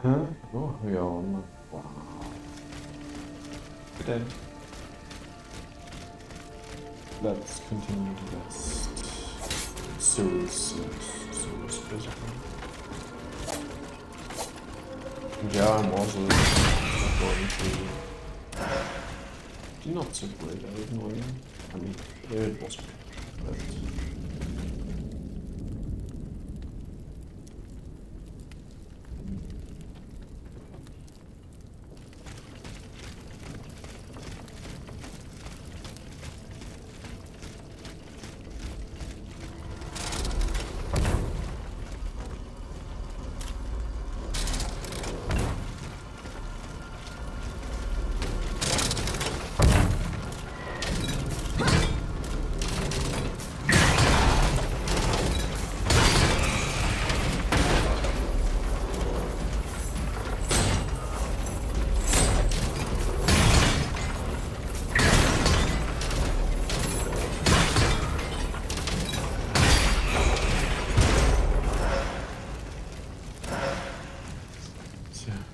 Huh? Oh, ja, Mann. Wow. Bitte. Let's continue the rest. Souls basically. And yeah, I'm also going to the not so great Elden Ring. I mean, it was good, but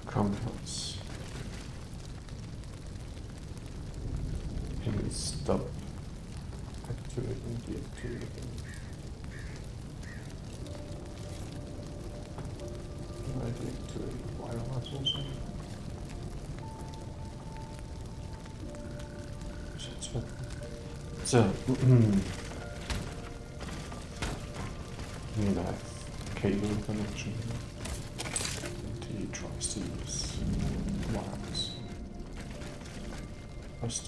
compass. Please stop activating the activating. Can I deactivate wireless also? So, I need to have cable connection. He tries to use wires. First.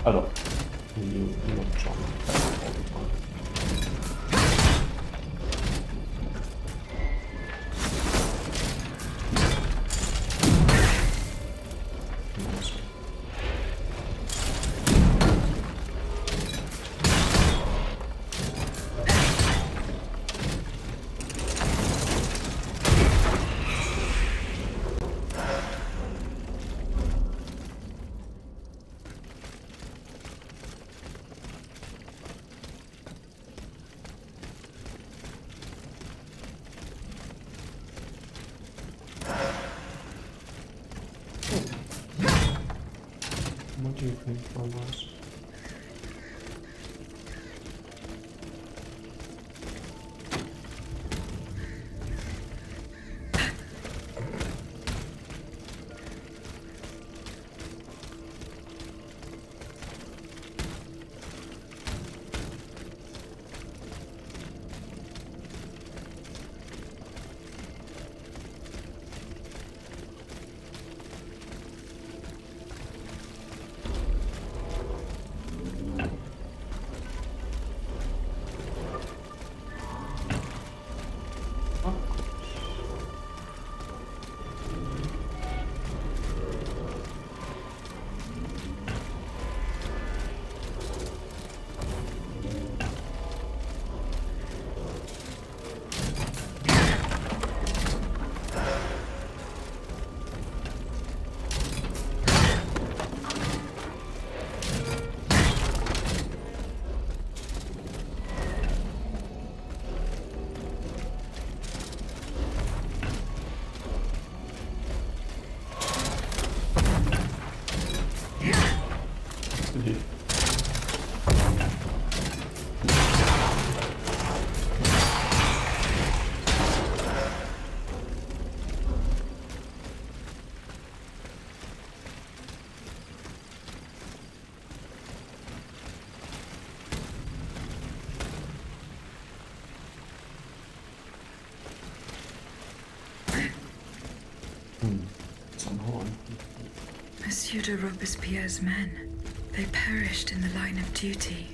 Alors, you not jump all the time. What do you think one was? Some horn. Monsieur de Robespierre's men. They perished in the line of duty.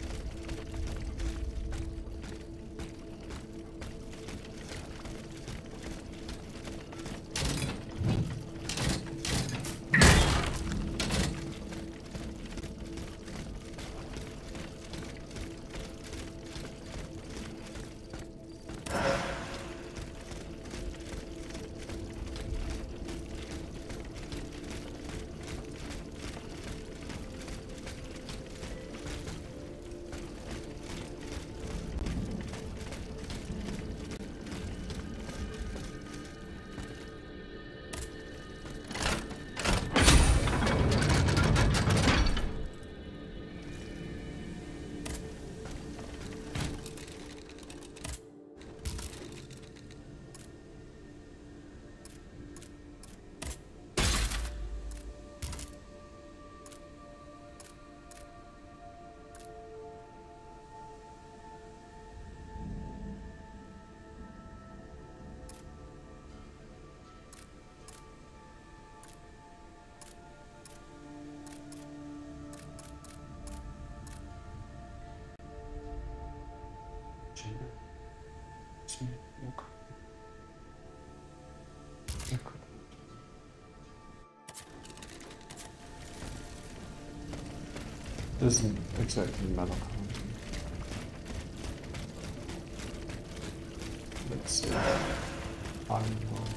Doesn't exactly matter. Let's see. I'm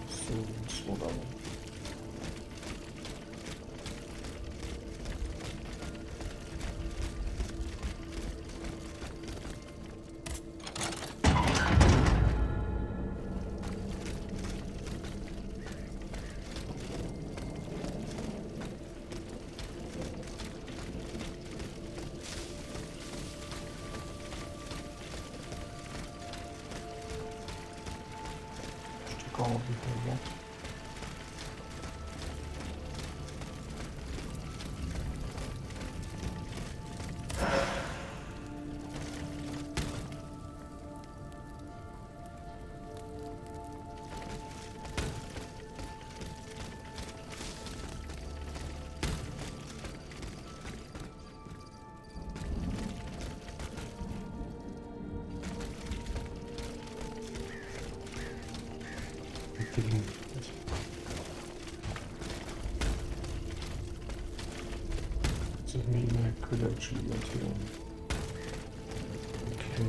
so whatever. Call before that. Does it mean I could actually get here? Okay.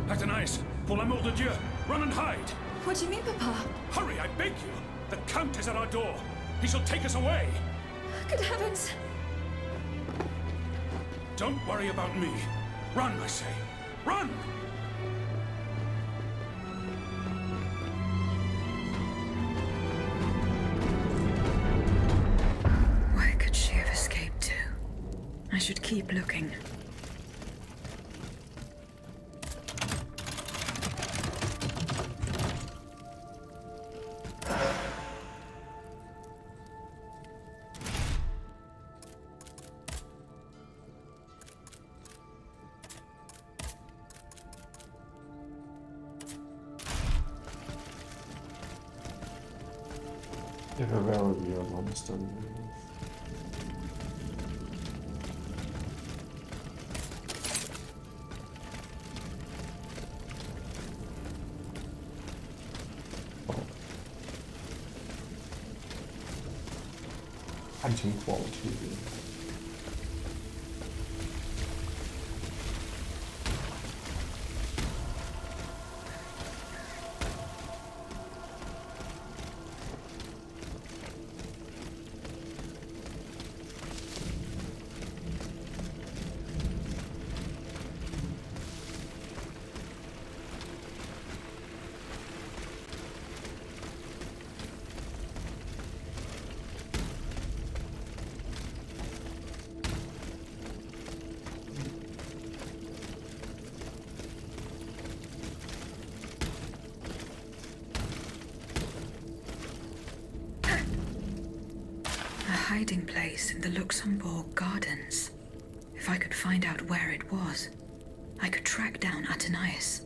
Athénaïs, pour l'amour de Dieu, run and hide! What do you mean, Papa? Hurry, I beg you! The Count is at our door. He shall take us away. Good heavens! Don't worry about me. Run, I say. Run! Where could she have escaped to? I should keep looking. I have a very weird understanding. Item quality. Hiding place in the Luxembourg Gardens. If I could find out where it was, I could track down Athénaïs.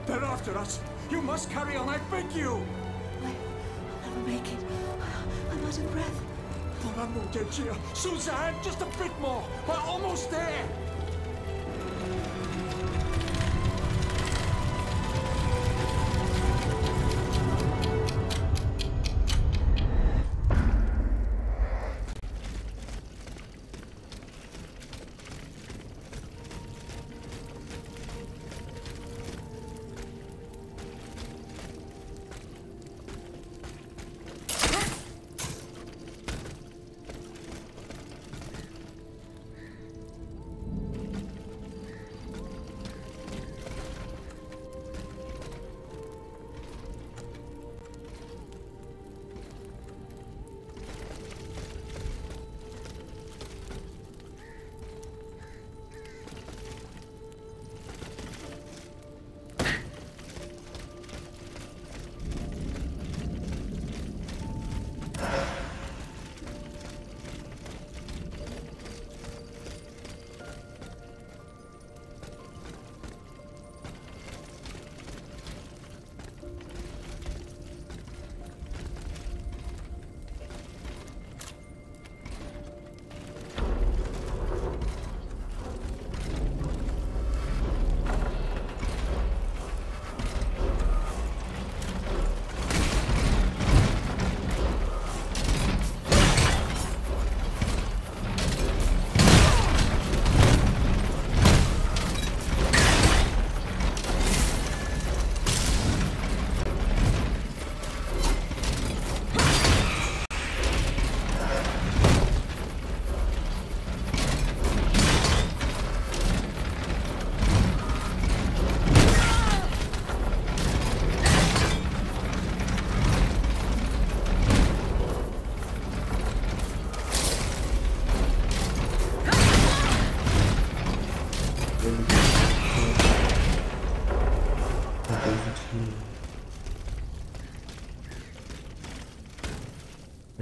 They're after us. You must carry on, I beg you. I'll never make it. I'm out of breath. Por amor de Dieu. Suzanne, just a bit more. We're almost there.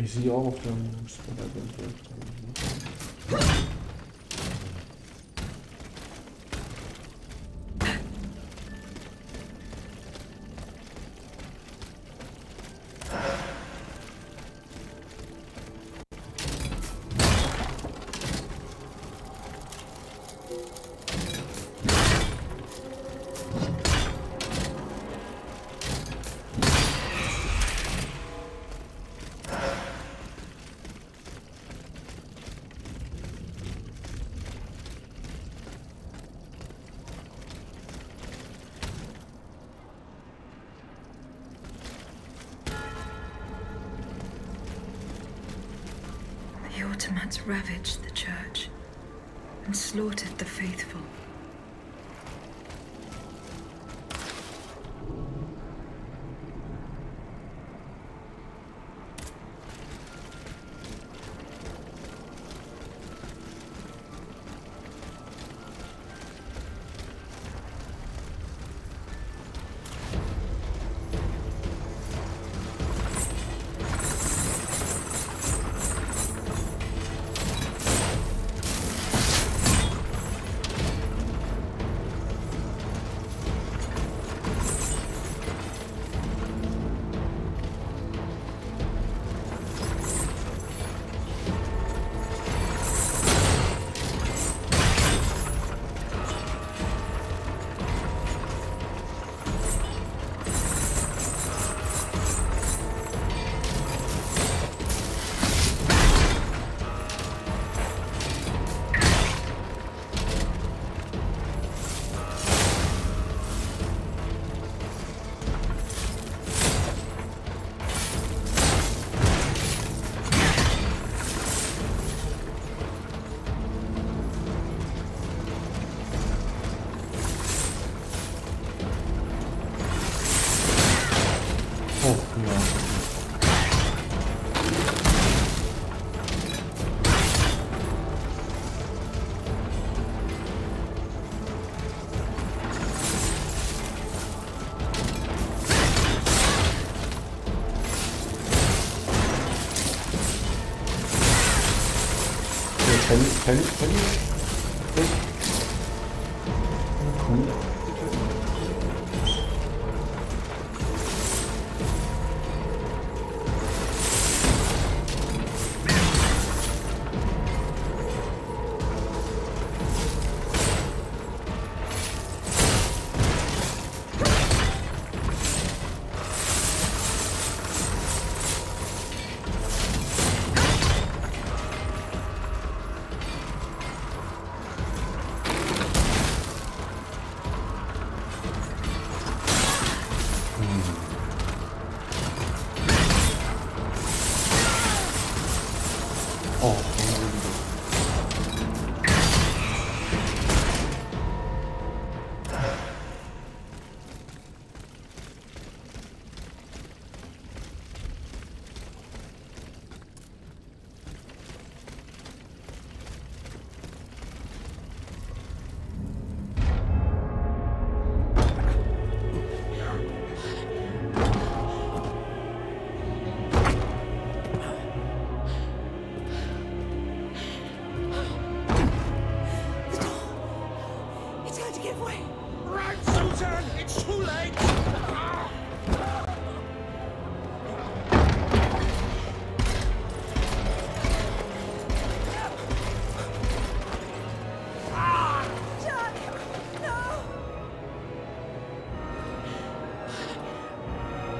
Ich sehe auch auf dem Spieler. The Ottomans ravaged the church and slaughtered the faithful. Can you cool.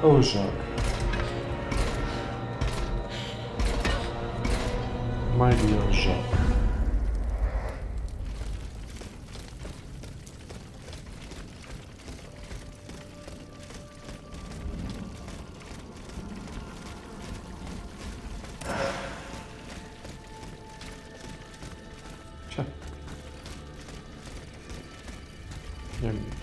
Oh, Jacques. My dear Jacques. Tja. Ja, gut.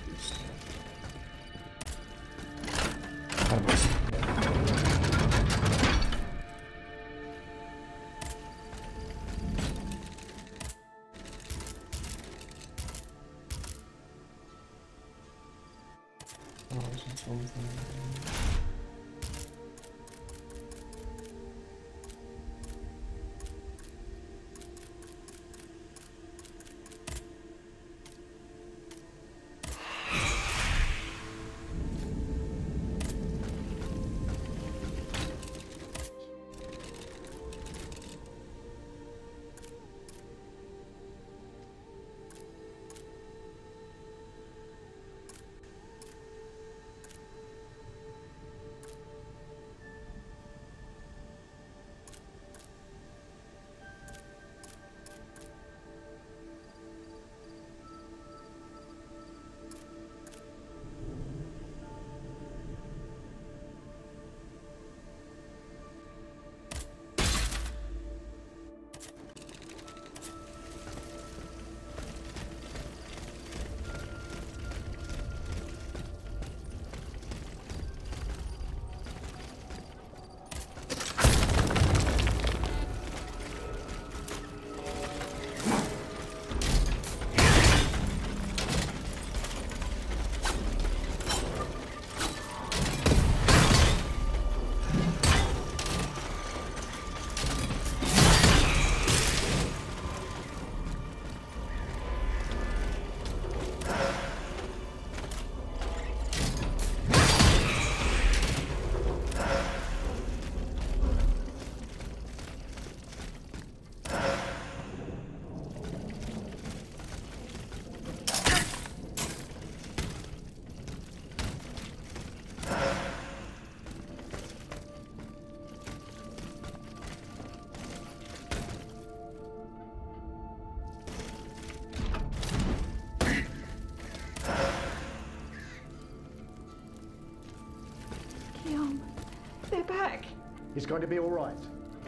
It's going to be all right.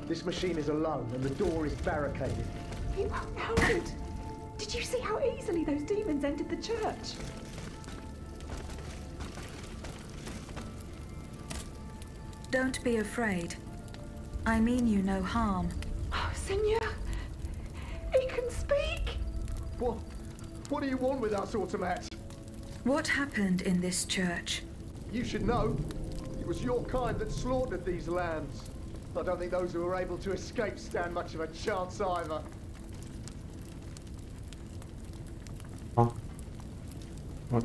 This machine is alone and the door is barricaded. He won't hold it. Did you see how easily those demons entered the church? Don't be afraid. I mean you no harm. Oh, Senor, he can speak. What do you want with us, Automat? What happened in this church? You should know. It was your kind that slaughtered these lands. I don't think those who were able to escape stand much of a chance either. Huh? What?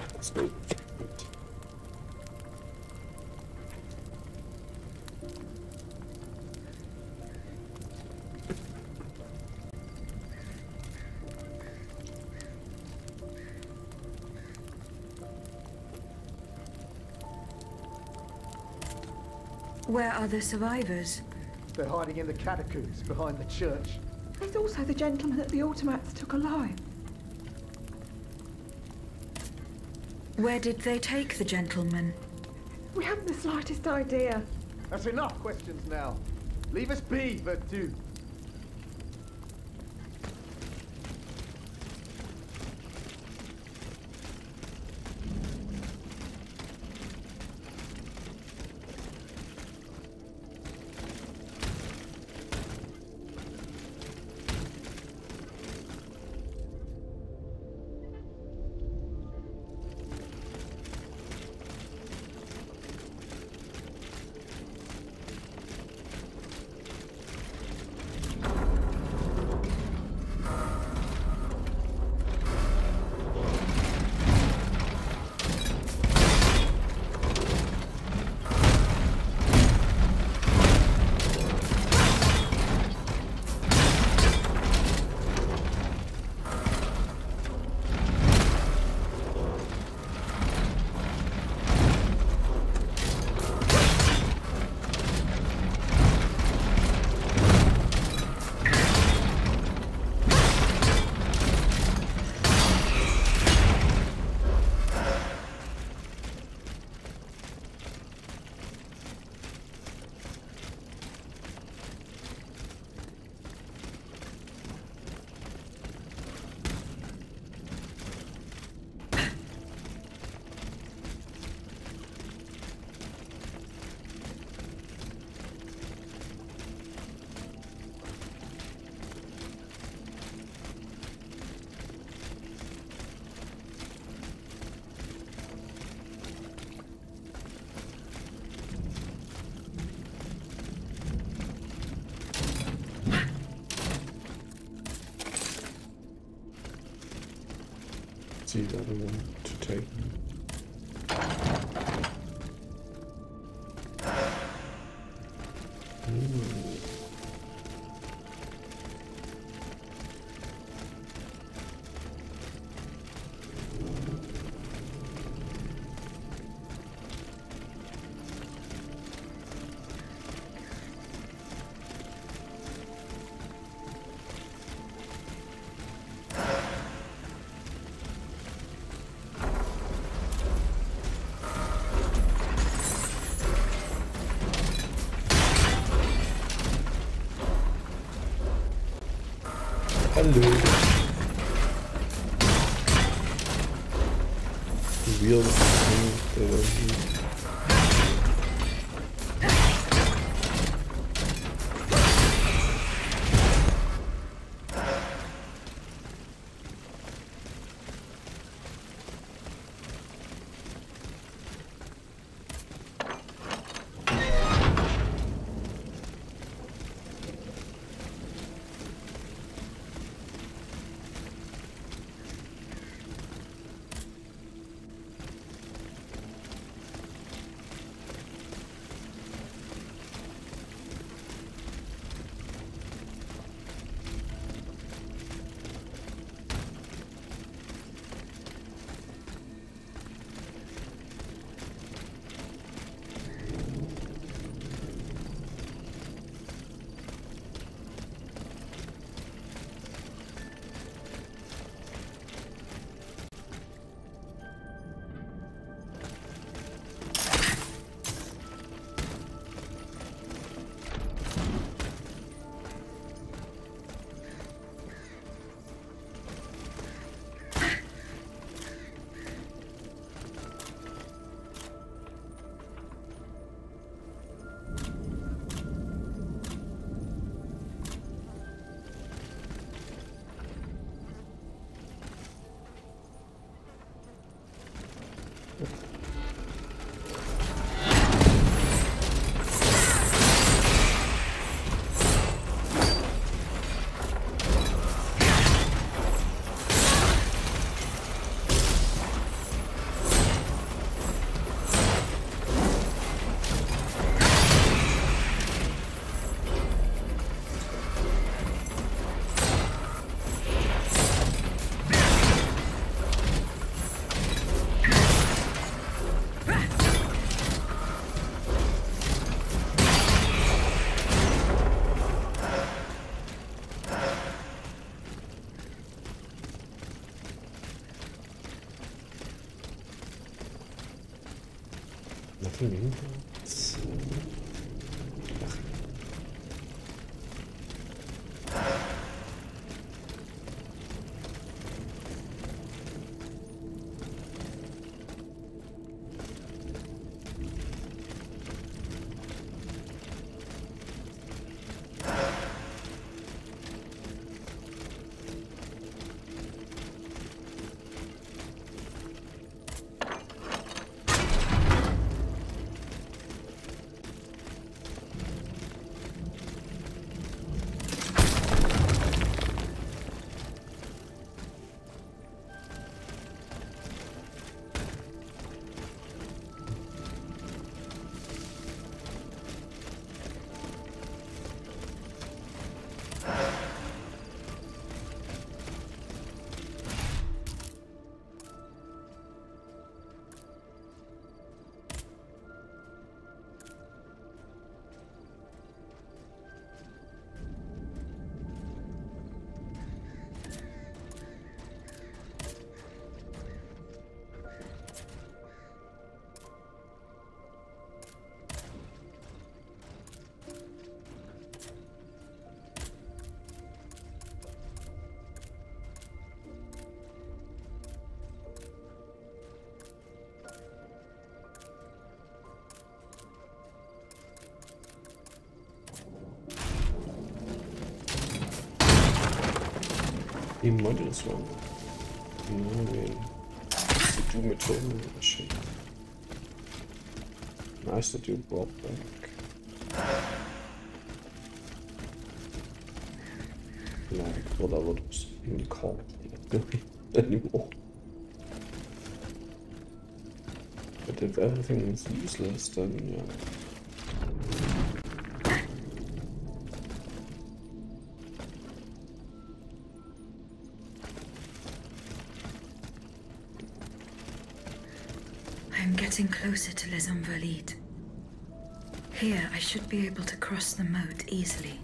Let's go. Where are the survivors? They're hiding in the catacombs behind the church. There's also the gentleman that the Automats took alive. Where did they take the gentleman? We haven't the slightest idea. That's enough questions now. Leave us be, Vertu. See the other one to take. Hello. The wheels they don't need. Nothing in here. He might as well. You know what I mean? To do material and shit. Nice that you brought back. Like, whatever it was even called anymore. But if everything is useless, then yeah. I'm getting closer to Les Invalides. Here, I should be able to cross the moat easily.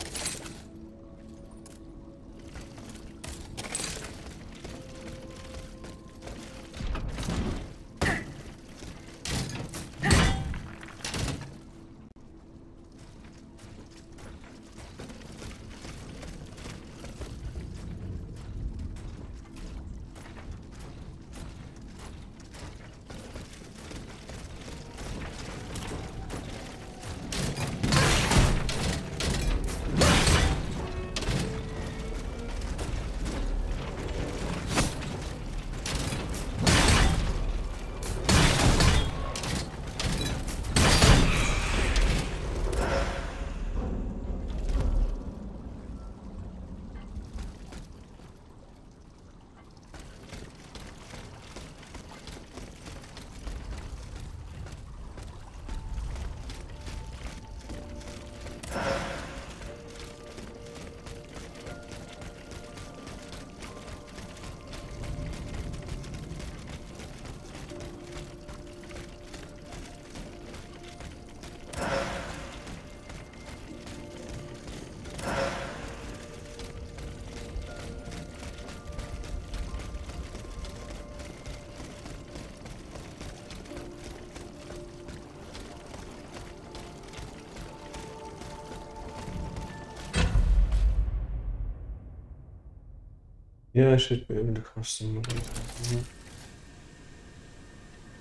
Yeah, I should be able to cross them.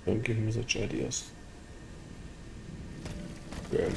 Don't give me such ideas. Graham.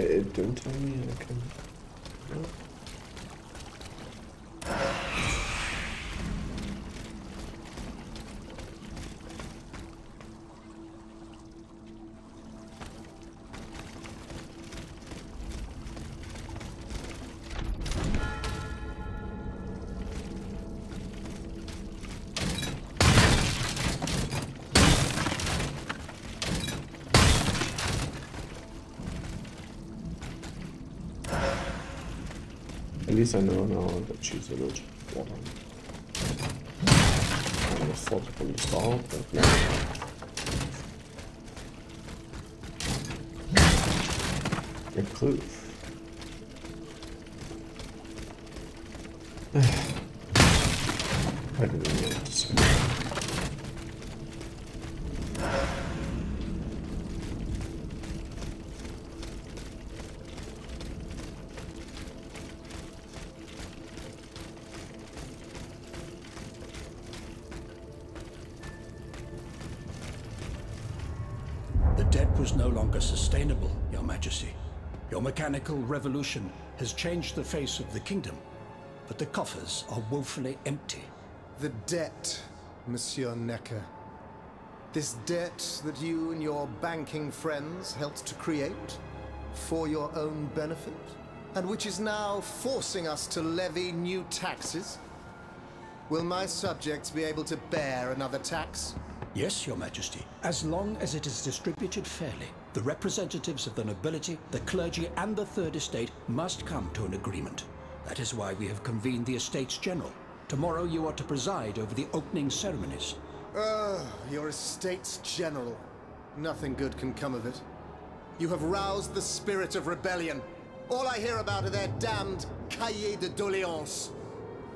Don't tell me I can. No. At least I know now that she's allergic to water. I would have thought from the start, but no. A kloof. I didn't know what to say. The debt was no longer sustainable, Your Majesty. Your mechanical revolution has changed the face of the kingdom, but the coffers are woefully empty. The debt, Monsieur Necker. This debt that you and your banking friends helped to create for your own benefit, and which is now forcing us to levy new taxes. Will my subjects be able to bear another tax? Yes, Your Majesty, as long as it is distributed fairly. The representatives of the nobility, the clergy, and the Third Estate must come to an agreement. That is why we have convened the Estates General. Tomorrow you are to preside over the opening ceremonies. Your Estates General. Nothing good can come of it. You have roused the spirit of rebellion. All I hear about are their damned cahiers de doléances.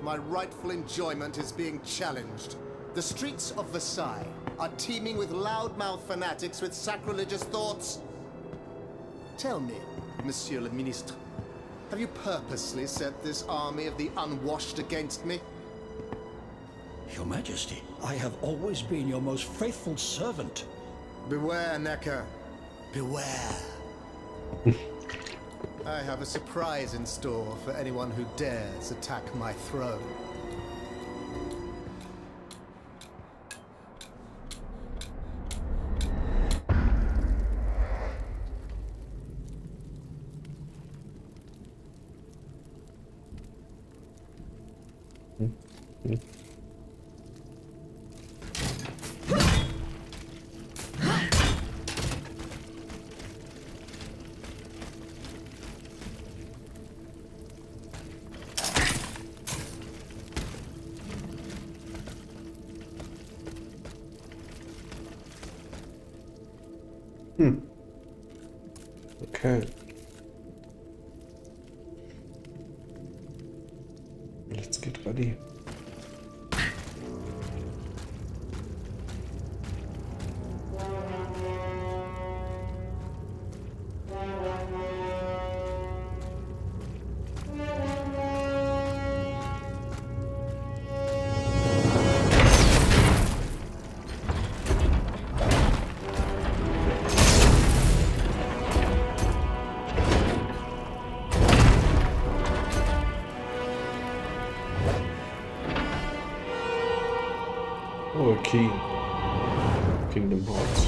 My rightful enjoyment is being challenged. The streets of Versailles are teeming with loudmouth fanatics with sacrilegious thoughts. Tell me, Monsieur le Ministre, have you purposely set this army of the unwashed against me? Your Majesty, I have always been your most faithful servant. Beware, Necker. Beware. I have a surprise in store for anyone who dares attack my throne. Okay. Let's get ready. Oh, a key. Kingdom Hearts.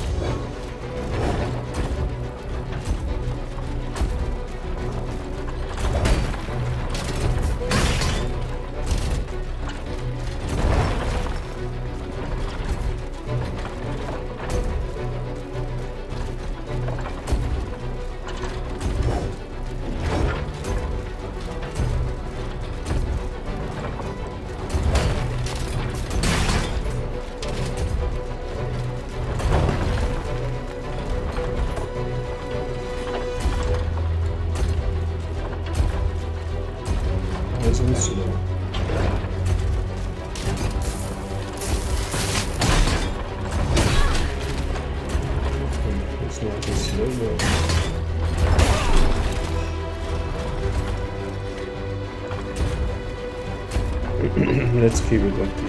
Let's keep it at the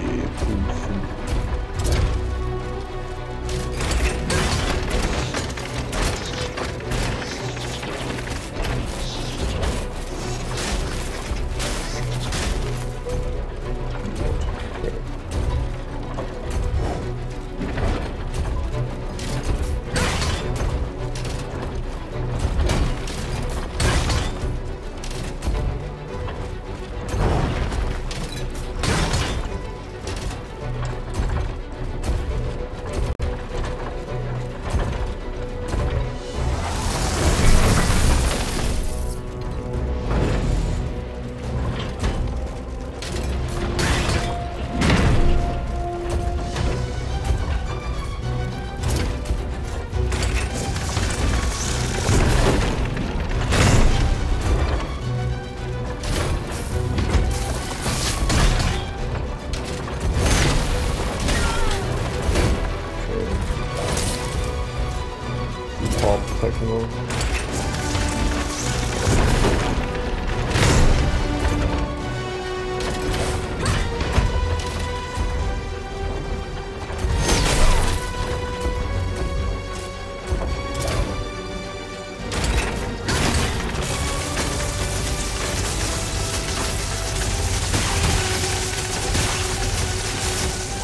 taken over.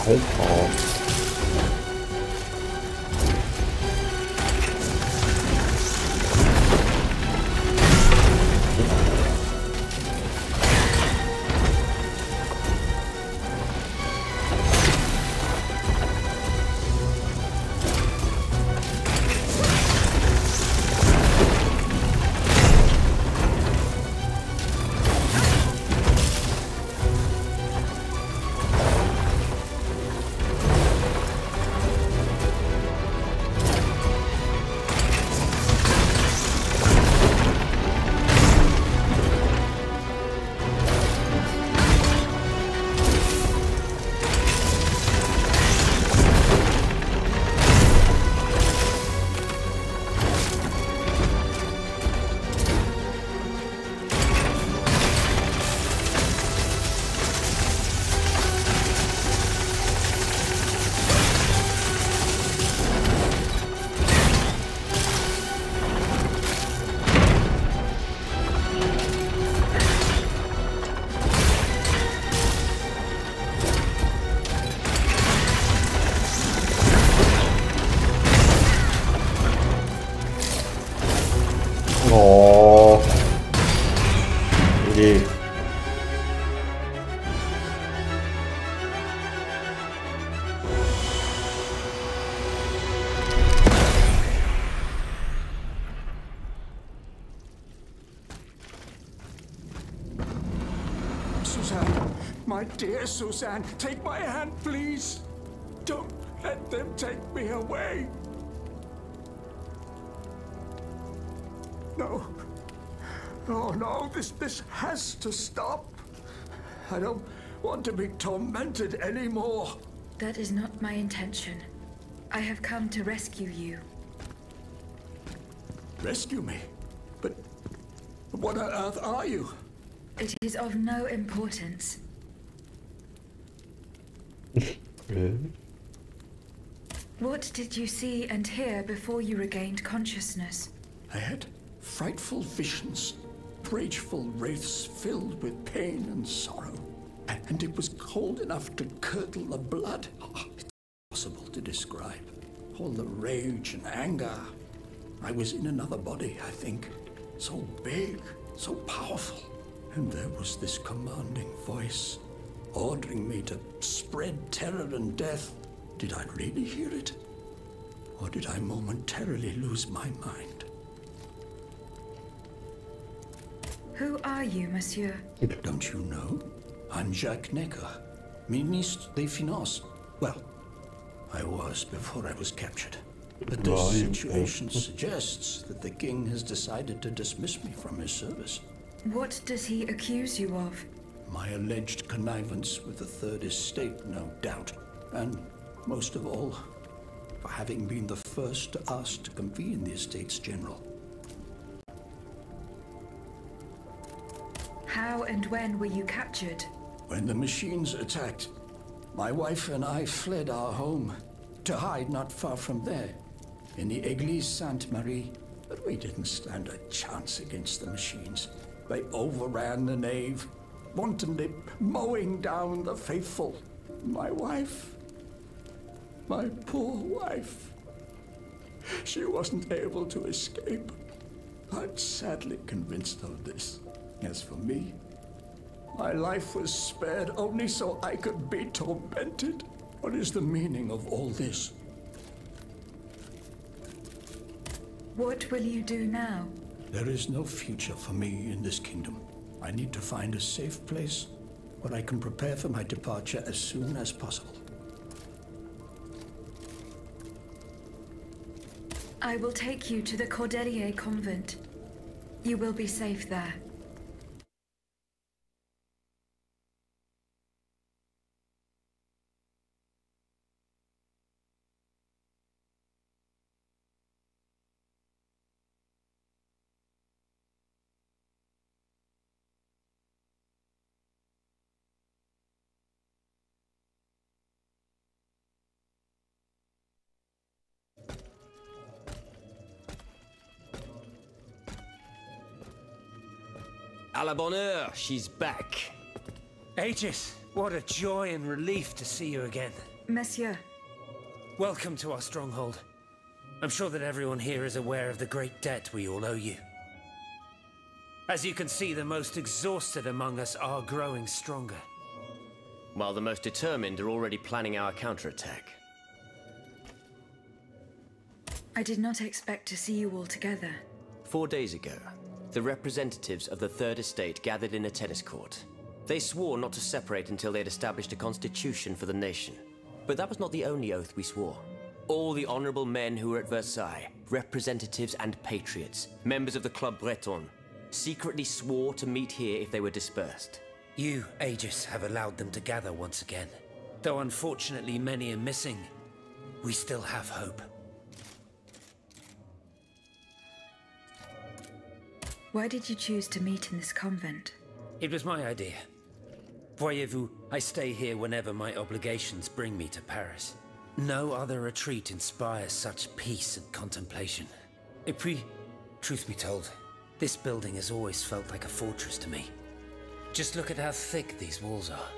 Alter. Oh. Nee. Suzanne, my dear Suzanne, take my hand, please. Don't let them take me away. No. Oh no, this has to stop. I don't want to be tormented anymore. That is not my intention. I have come to rescue you. Rescue me? But what on earth are you? It is of no importance. What did you see and hear before you regained consciousness? I had frightful visions, rageful wraiths filled with pain and sorrow. And it was cold enough to curdle the blood. Oh, it's impossible to describe. All the rage and anger. I was in another body, I think. So big, so powerful. And there was this commanding voice, ordering me to spread terror and death. Did I really hear it? Or did I momentarily lose my mind? Who are you, monsieur? Don't you know? I'm Jacques Necker, Ministre des Finances. Well, I was before I was captured. But this situation suggests that the king has decided to dismiss me from his service. What does he accuse you of? My alleged connivance with the Third Estate, no doubt. And most of all, for having been the first to ask to convene the Estates General. How and when were you captured? When the machines attacked, my wife and I fled our home to hide not far from there, in the Église Sainte-Marie. But we didn't stand a chance against the machines. They overran the nave, wantonly mowing down the faithful. My wife, my poor wife, she wasn't able to escape. I'm sadly convinced of this. As for me, my life was spared only so I could be tormented. What is the meaning of all this? What will you do now? There is no future for me in this kingdom. I need to find a safe place where I can prepare for my departure as soon as possible. I will take you to the Cordelier convent. You will be safe there. À la bonne heure, she's back. Aegis, what a joy and relief to see you again. Monsieur, Welcome to our stronghold. I'm sure that everyone here is aware of the great debt we all owe you. As you can see, the most exhausted among us are growing stronger. While the most determined are already planning our counterattack. I did not expect to see you all together. 4 days ago, the representatives of the Third Estate gathered in a tennis court. They swore not to separate until they had established a constitution for the nation. But that was not the only oath we swore. All the honorable men who were at Versailles, representatives and patriots, members of the Club Breton, secretly swore to meet here if they were dispersed. You, Aegis, have allowed them to gather once again. Though unfortunately many are missing, we still have hope. Why did you choose to meet in this convent? It was my idea. Voyez-vous, I stay here whenever my obligations bring me to Paris. No other retreat inspires such peace and contemplation. Et puis, truth be told, this building has always felt like a fortress to me. Just look at how thick these walls are.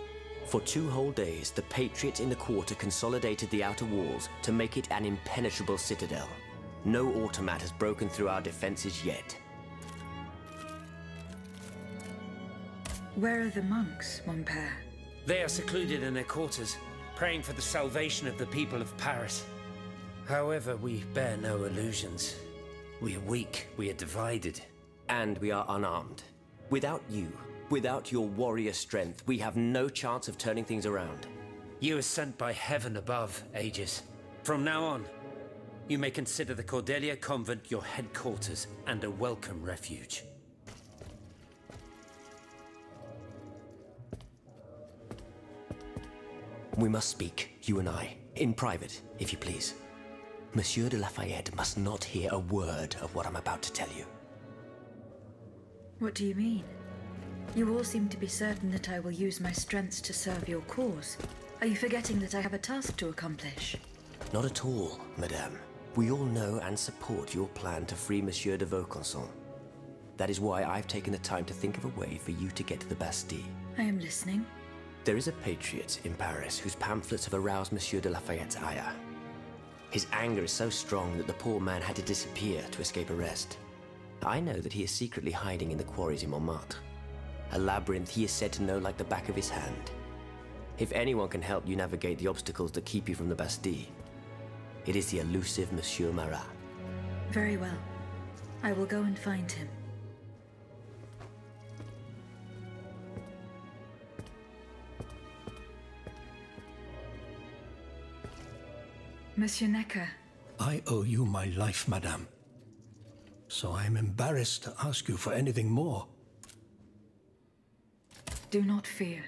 For 2 whole days, the patriots in the quarter consolidated the outer walls to make it an impenetrable citadel. No automat has broken through our defenses yet. Where are the monks, mon père? They are secluded in their quarters, praying for the salvation of the people of Paris. However, we bear no illusions. We are weak, we are divided. And we are unarmed. Without you, without your warrior strength, we have no chance of turning things around. You are sent by heaven above, Aegis. From now on, you may consider the Cordelia Convent your headquarters and a welcome refuge. We must speak, you and I, in private, if you please. Monsieur de Lafayette must not hear a word of what I'm about to tell you. What do you mean? You all seem to be certain that I will use my strengths to serve your cause. Are you forgetting that I have a task to accomplish? Not at all, madame. We all know and support your plan to free Monsieur de Vaucanson. That is why I've taken the time to think of a way for you to get to the Bastille. I am listening. There is a patriot in Paris whose pamphlets have aroused Monsieur de Lafayette's ire. His anger is so strong that the poor man had to disappear to escape arrest. I know that he is secretly hiding in the quarries in Montmartre. A labyrinth he is said to know like the back of his hand. If anyone can help you navigate the obstacles that keep you from the Bastille, it is the elusive Monsieur Marat. Very well. I will go and find him. Monsieur Necker. I owe you my life, madame. So I am embarrassed to ask you for anything more. Do not fear.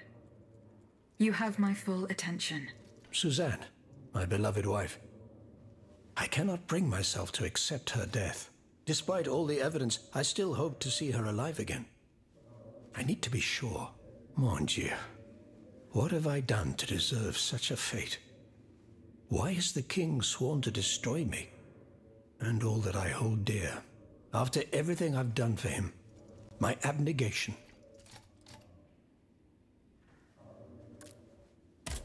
You have my full attention. Suzanne, my beloved wife. I cannot bring myself to accept her death. Despite all the evidence, I still hope to see her alive again. I need to be sure. Mon Dieu. What have I done to deserve such a fate? Why has the king sworn to destroy me? And all that I hold dear. After everything I've done for him. My abnegation.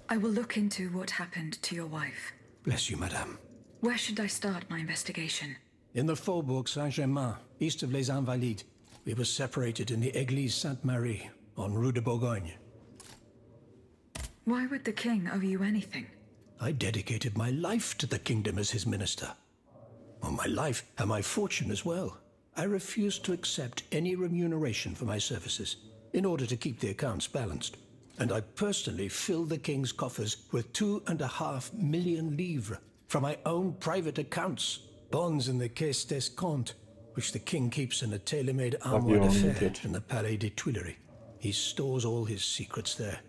I will look into what happened to your wife. Bless you, madame. Where should I start my investigation? In the Faubourg Saint-Germain, east of Les Invalides. We were separated in the Église Sainte-Marie, on Rue de Bourgogne. Why would the king owe you anything? I dedicated my life to the kingdom as his minister. Well, my life and my fortune as well. I refused to accept any remuneration for my services, in order to keep the accounts balanced. And I personally filled the king's coffers with 2.5 million livres from my own private accounts. Bonds in the Caisse d'Escompte, which the king keeps in a tailor-made armoire d'affaires in the Palais des Tuileries. He stores all his secrets there.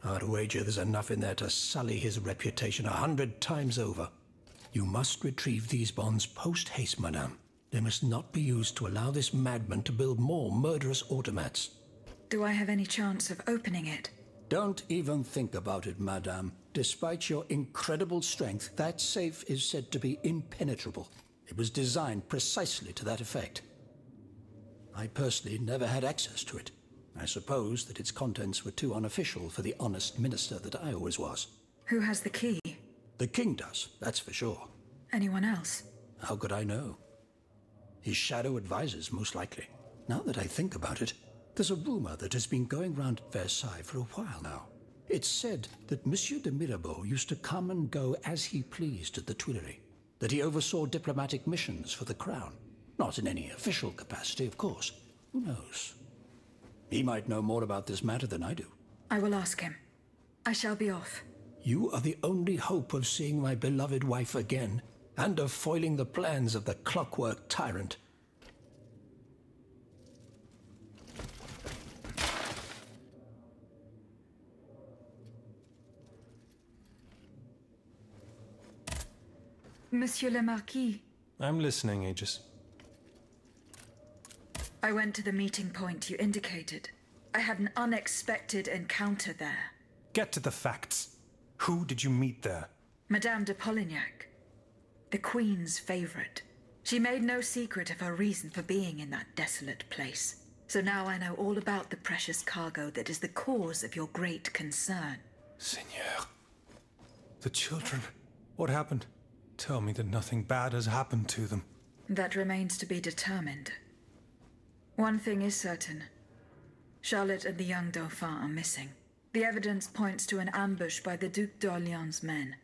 I'd wager there's enough in there to sully his reputation 100 times over. You must retrieve these bonds post-haste, madame. They must not be used to allow this madman to build more murderous automats. Do I have any chance of opening it? Don't even think about it, madame. Despite your incredible strength, that safe is said to be impenetrable. It was designed precisely to that effect. I personally never had access to it. I suppose that its contents were too unofficial for the honest minister that I always was. Who has the key? The king does, that's for sure. Anyone else? How could I know? His shadow advisors, most likely. Now that I think about it, there's a rumor that has been going round Versailles for a while now. It's said that Monsieur de Mirabeau used to come and go as he pleased at the Tuileries, that he oversaw diplomatic missions for the crown. Not in any official capacity, of course. Who knows? He might know more about this matter than I do. I will ask him. I shall be off. You are the only hope of seeing my beloved wife again, and of foiling the plans of the clockwork tyrant. Monsieur le Marquis. I'm listening, Aegis. I went to the meeting point you indicated. I had an unexpected encounter there. Get to the facts. Who did you meet there? Madame de Polignac, the Queen's favorite. She made no secret of her reason for being in that desolate place. So now I know all about the precious cargo that is the cause of your great concern. Seigneur. The children. What happened? Tell me that nothing bad has happened to them. That remains to be determined. One thing is certain. Charlotte and the young Dauphin are missing. The evidence points to an ambush by the Duc d'Orléans' men.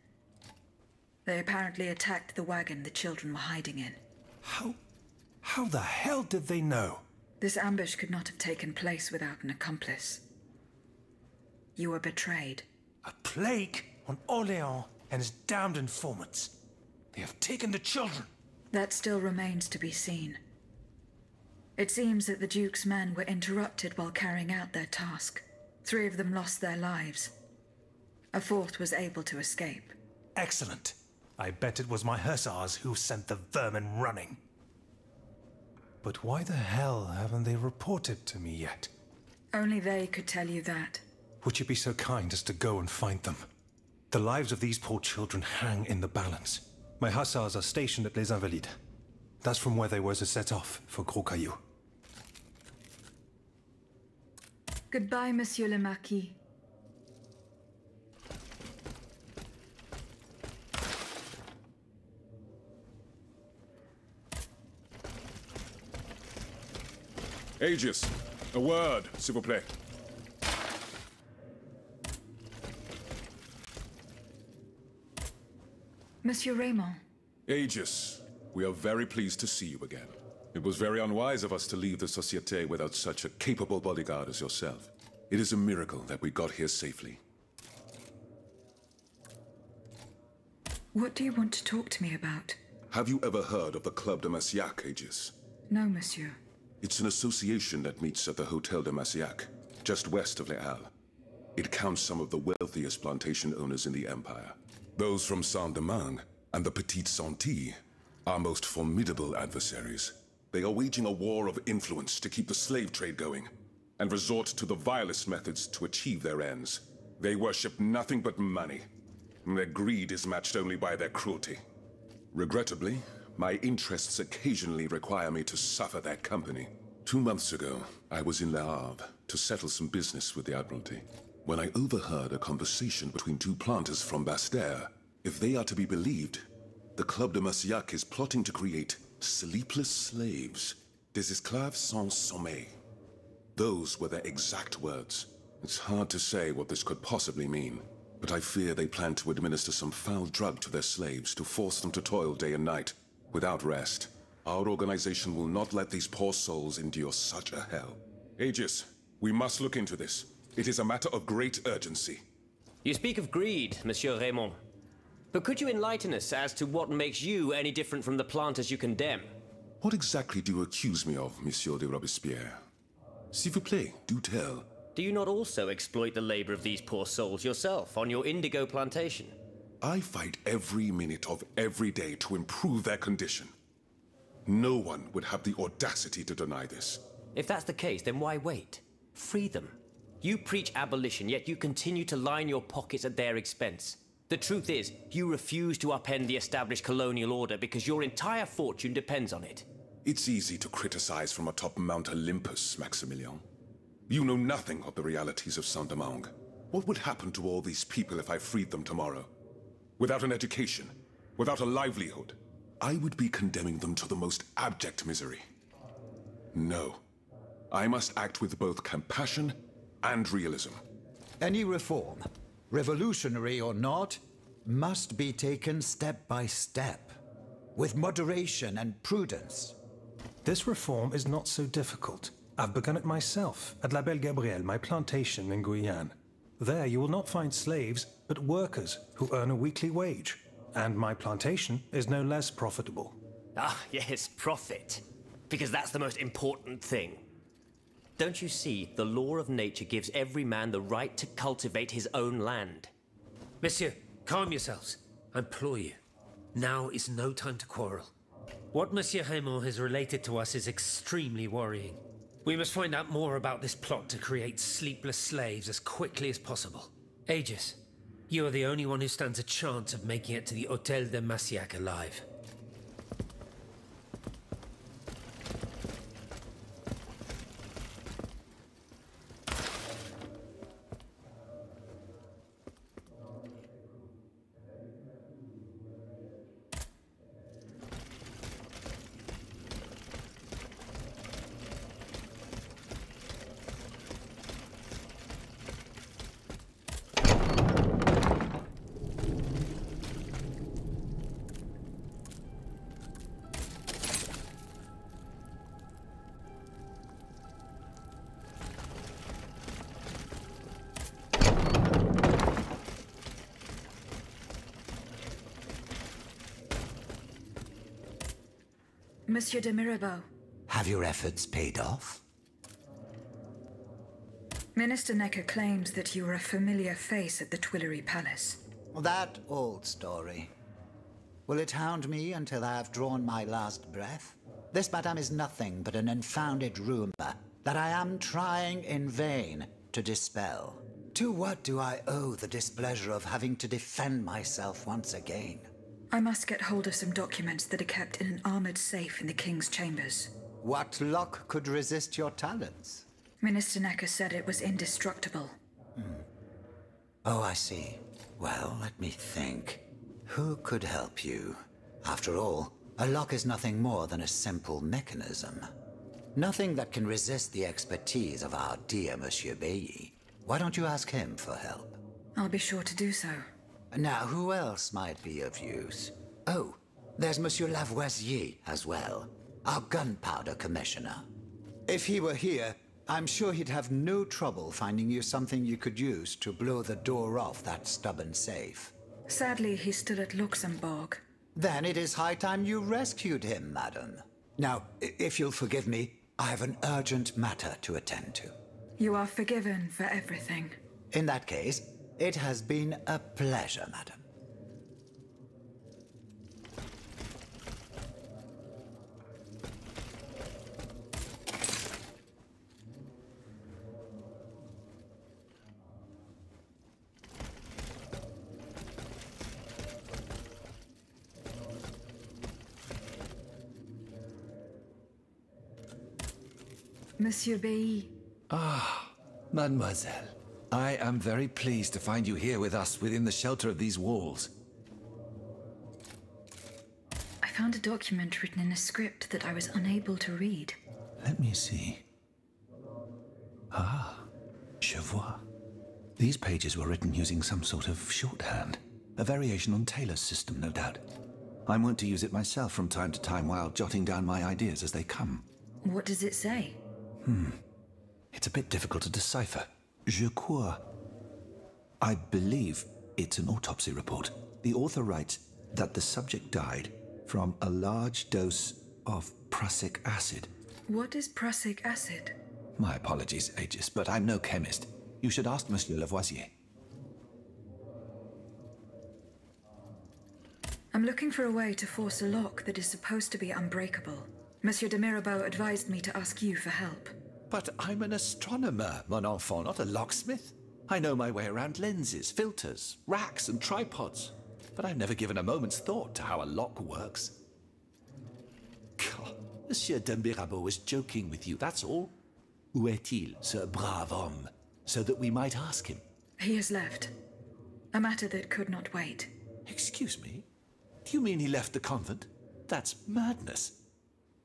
They apparently attacked the wagon the children were hiding in. How the hell did they know? This ambush could not have taken place without an accomplice. You were betrayed. A plague on Orléans and his damned informants. They have taken the children. That still remains to be seen. It seems that the Duke's men were interrupted while carrying out their task. 3 of them lost their lives. A 4th was able to escape. Excellent. I bet it was my hussars who sent the vermin running. But why the hell haven't they reported to me yet? Only they could tell you that. Would you be so kind as to go and find them? The lives of these poor children hang in the balance. My hussars are stationed at Les Invalides. That's from where they were to set off for Gros Caillou. Goodbye, Monsieur le Marquis. Aegis, a word, s'il vous plaît. Monsieur Raymond. Aegis, we are very pleased to see you again. It was very unwise of us to leave the Société without such a capable bodyguard as yourself. It is a miracle that we got here safely. What do you want to talk to me about? Have you ever heard of the Club de Massiac, Aegis? No, monsieur. It's an association that meets at the Hotel de Massiac, just west of Les Halles. It counts some of the wealthiest plantation owners in the Empire. Those from Saint-Domingue and the Petite Santilles are most formidable adversaries. They are waging a war of influence to keep the slave trade going, and resort to the vilest methods to achieve their ends. They worship nothing but money. Their greed is matched only by their cruelty. Regrettably, my interests occasionally require me to suffer their company. 2 months ago, I was in Le Havre to settle some business with the Admiralty, when I overheard a conversation between 2 planters from Bastère. If they are to be believed, the Club de Massiac is plotting to create sleepless slaves, des esclaves sans sommeil. Those were their exact words. It's hard to say what this could possibly mean, but I fear they plan to administer some foul drug to their slaves to force them to toil day and night, without rest. Our organization will not let these poor souls endure such a hell. Aegis, we must look into this. It is a matter of great urgency. You speak of greed, Monsieur Raymond. But could you enlighten us as to what makes you any different from the planters you condemn? What exactly do you accuse me of, Monsieur de Robespierre? S'il vous plaît, do tell. Do you not also exploit the labor of these poor souls yourself on your indigo plantation? I fight every minute of every day to improve their condition. No one would have the audacity to deny this. If that's the case, then why wait? Free them. You preach abolition, yet you continue to line your pockets at their expense. The truth is, you refuse to upend the established colonial order because your entire fortune depends on it. It's easy to criticize from atop Mount Olympus, Maximilian. You know nothing of the realities of Saint-Domingue. What would happen to all these people if I freed them tomorrow? Without an education, without a livelihood, I would be condemning them to the most abject misery. No. I must act with both compassion and realism. Any reform, revolutionary or not, must be taken step by step, with moderation and prudence. This reform is not so difficult. I've begun it myself at La Belle Gabrielle, my plantation in Guyane. There you will not find slaves, but workers who earn a weekly wage. And my plantation is no less profitable. Ah, yes, profit. Because that's the most important thing. Don't you see, the law of nature gives every man the right to cultivate his own land. Monsieur, calm yourselves. I implore you. Now is no time to quarrel. What Monsieur Raymond has related to us is extremely worrying. We must find out more about this plot to create sleepless slaves as quickly as possible. Aegis, you are the only one who stands a chance of making it to the Hôtel de Massiac alive. Monsieur de Mirabeau. Have your efforts paid off? Minister Necker claims that you were a familiar face at the Tuileries Palace. That old story. Will it hound me until I have drawn my last breath? This, madame, is nothing but an unfounded rumor that I am trying in vain to dispel. To what do I owe the displeasure of having to defend myself once again? I must get hold of some documents that are kept in an armored safe in the King's chambers. What luck could resist your talents? Minister Necker said it was indestructible. Oh, I see. Well, let me think. Who could help you? After all, a lock is nothing more than a simple mechanism. Nothing that can resist the expertise of our dear Monsieur Bailly. Why don't you ask him for help? I'll be sure to do so. Now, who else might be of use? Oh, there's Monsieur Lavoisier as well, our gunpowder commissioner. If he were here, I'm sure he'd have no trouble finding you something you could use to blow the door off that stubborn safe. Sadly, he's still at Luxembourg. Then it is high time you rescued him, madam. Now, if you'll forgive me, I have an urgent matter to attend to. You are forgiven for everything. In that case, it has been a pleasure, madam. Monsieur Bailly. Ah, mademoiselle. I am very pleased to find you here with us within the shelter of these walls. I found a document written in a script that I was unable to read. Let me see. Ah, je vois. These pages were written using some sort of shorthand. A variation on Taylor's system, no doubt. I'm wont to use it myself from time to time while jotting down my ideas as they come. What does it say? It's a bit difficult to decipher. Je crois. I believe it's an autopsy report. The author writes that the subject died from a large dose of prussic acid. What is prussic acid? My apologies, Aegis, but I'm no chemist. You should ask Monsieur Lavoisier. I'm looking for a way to force a lock that is supposed to be unbreakable. Monsieur de Mirabeau advised me to ask you for help. But I'm an astronomer, mon enfant, not a locksmith. I know my way around lenses, filters, racks, and tripods. But I've never given a moment's thought to how a lock works. God, Monsieur de Mirabeau was joking with you, that's all. Où est-il, ce brave homme, so that we might ask him? He has left. A matter that could not wait. Excuse me? Do you mean he left the convent? That's madness.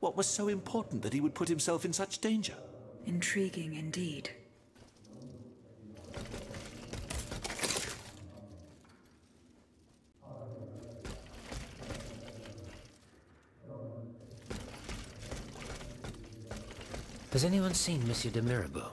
What was so important that he would put himself in such danger? Intriguing indeed. Has anyone seen Monsieur de Mirabeau?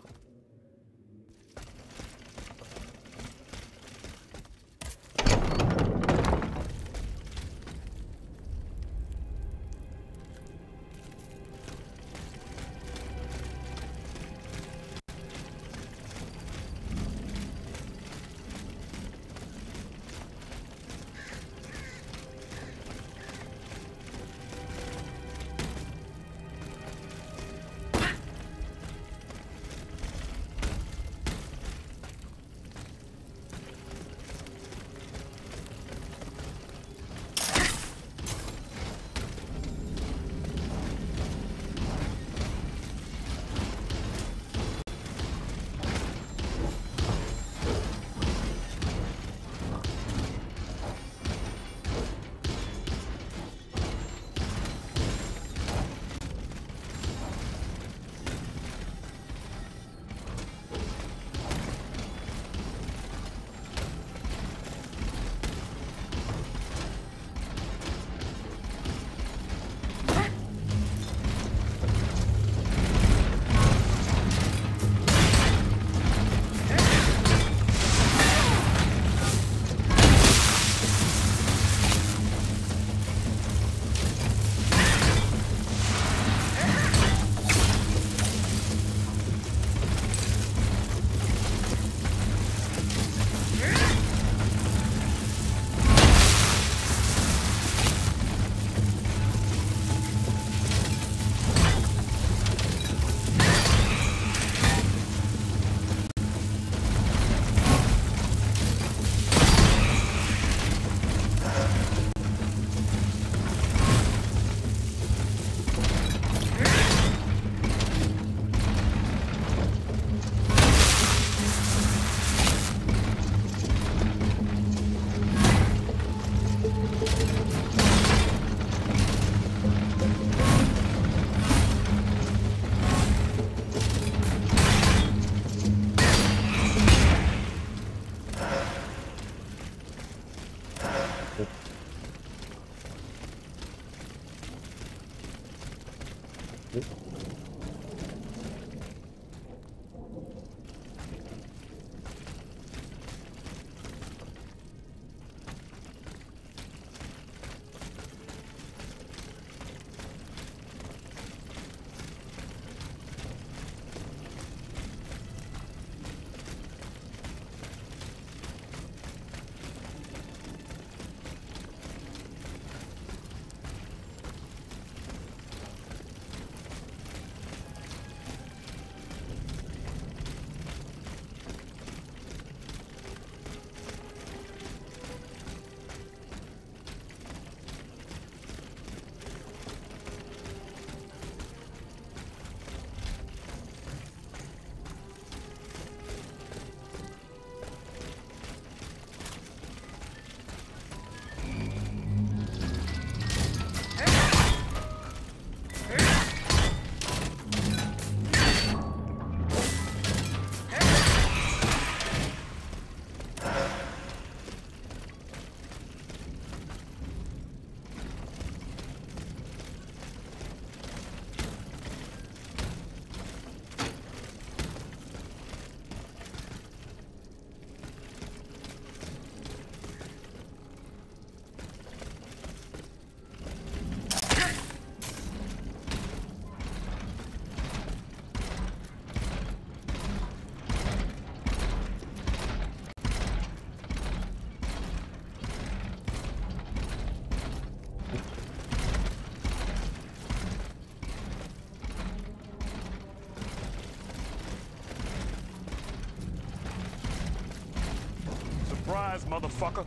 Surprise, motherfucker!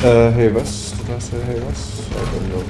Hey, was? Did I say hey, was? I don't know.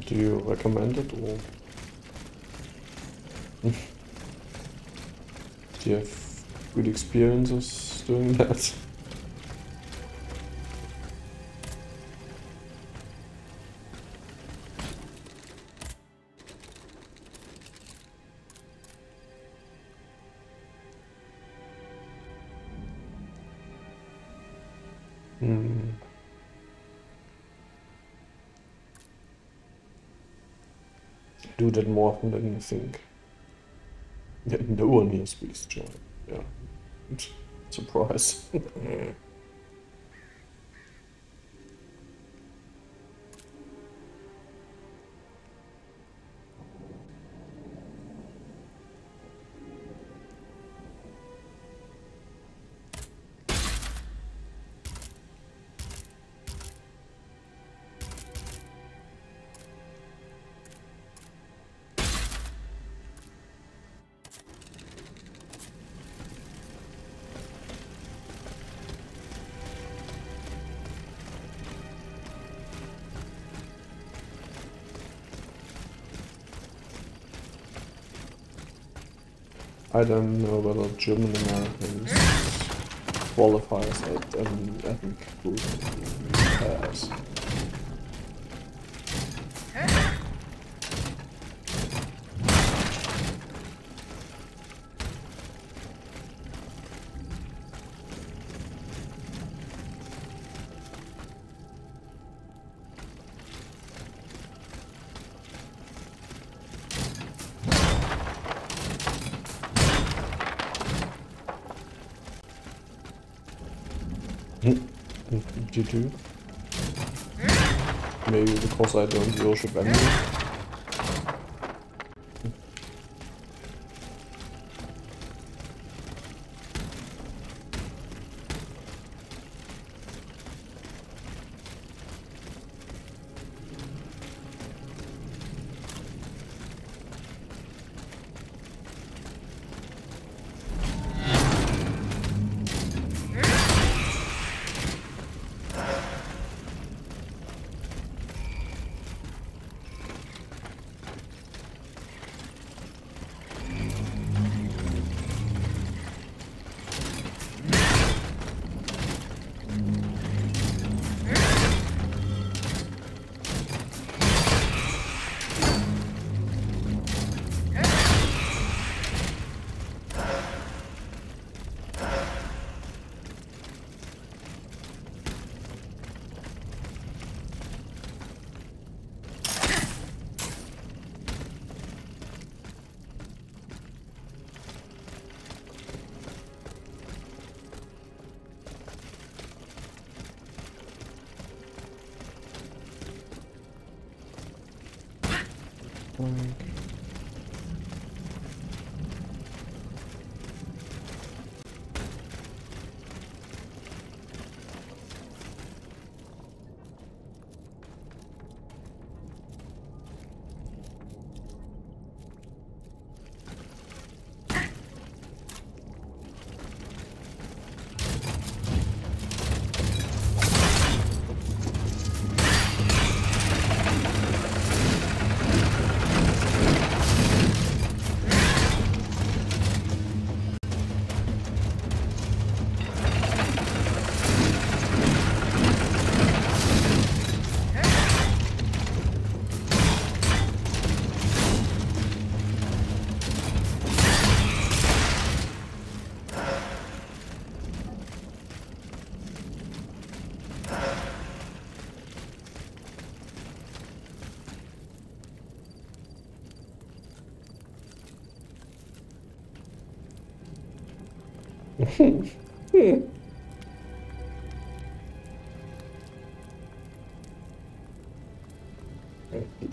Do you recommend it, or do you have good experiences doing that? Do that more often than you think. Yeah, no one here speaks German. Yeah. Surprise. I don't know whether German Americans qualify as an ethnic group. As you do? Maybe because I don't worship anyone.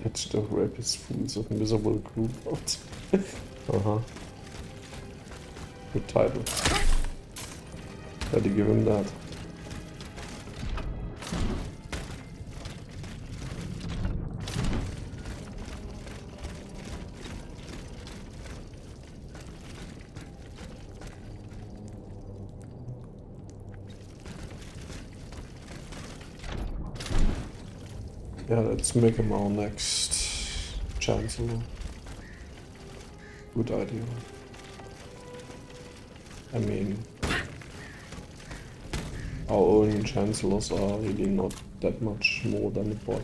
Let's the rapist fools of miserable group. Uh-huh. Good title. Had to give him that. Yeah, let's make him our next chancellor. Good idea. I mean, our own chancellors are really not that much more than a bot.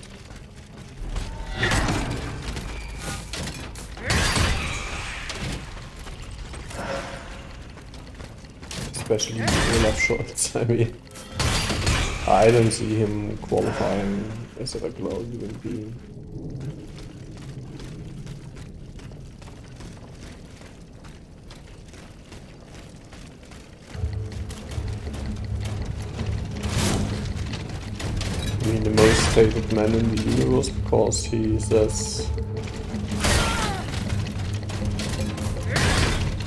Especially Olaf Scholz, I mean. I don't see him qualifying as a regular human being. I mean, the most favored man in the universe because he says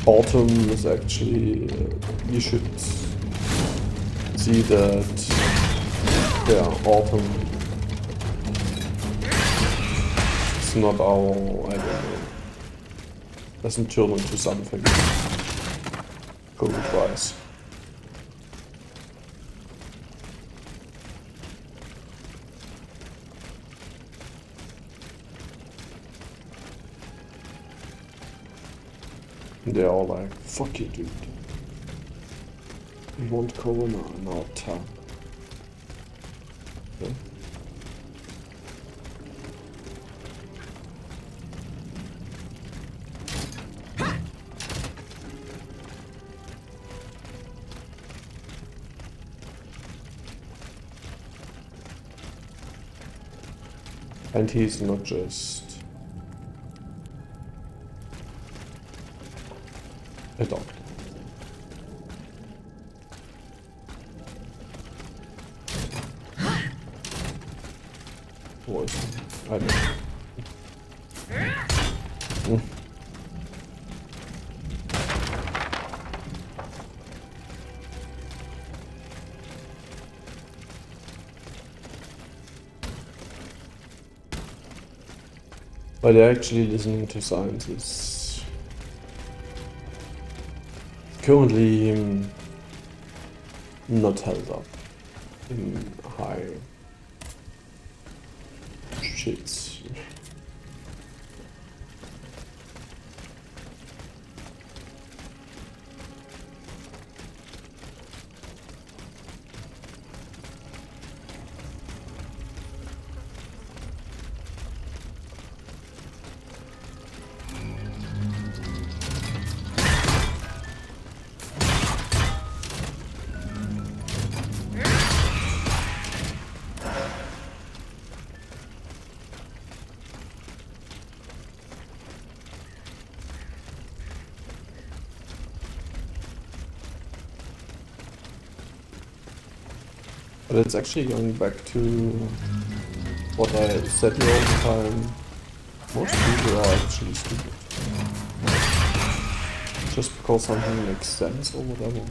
autumn is actually, you should see that, yeah, autumn is not our, I don't know, doesn't turn into something code-wise. They're all like, fuck you, dude. We want Corona in our town. Yeah. And he's not just a doctor. Or is he? I don't know. But actually listening to science is currently not held up in high shits. But it's actually going back to what I said here all the time. Most people are actually stupid. Just because something makes sense or whatever.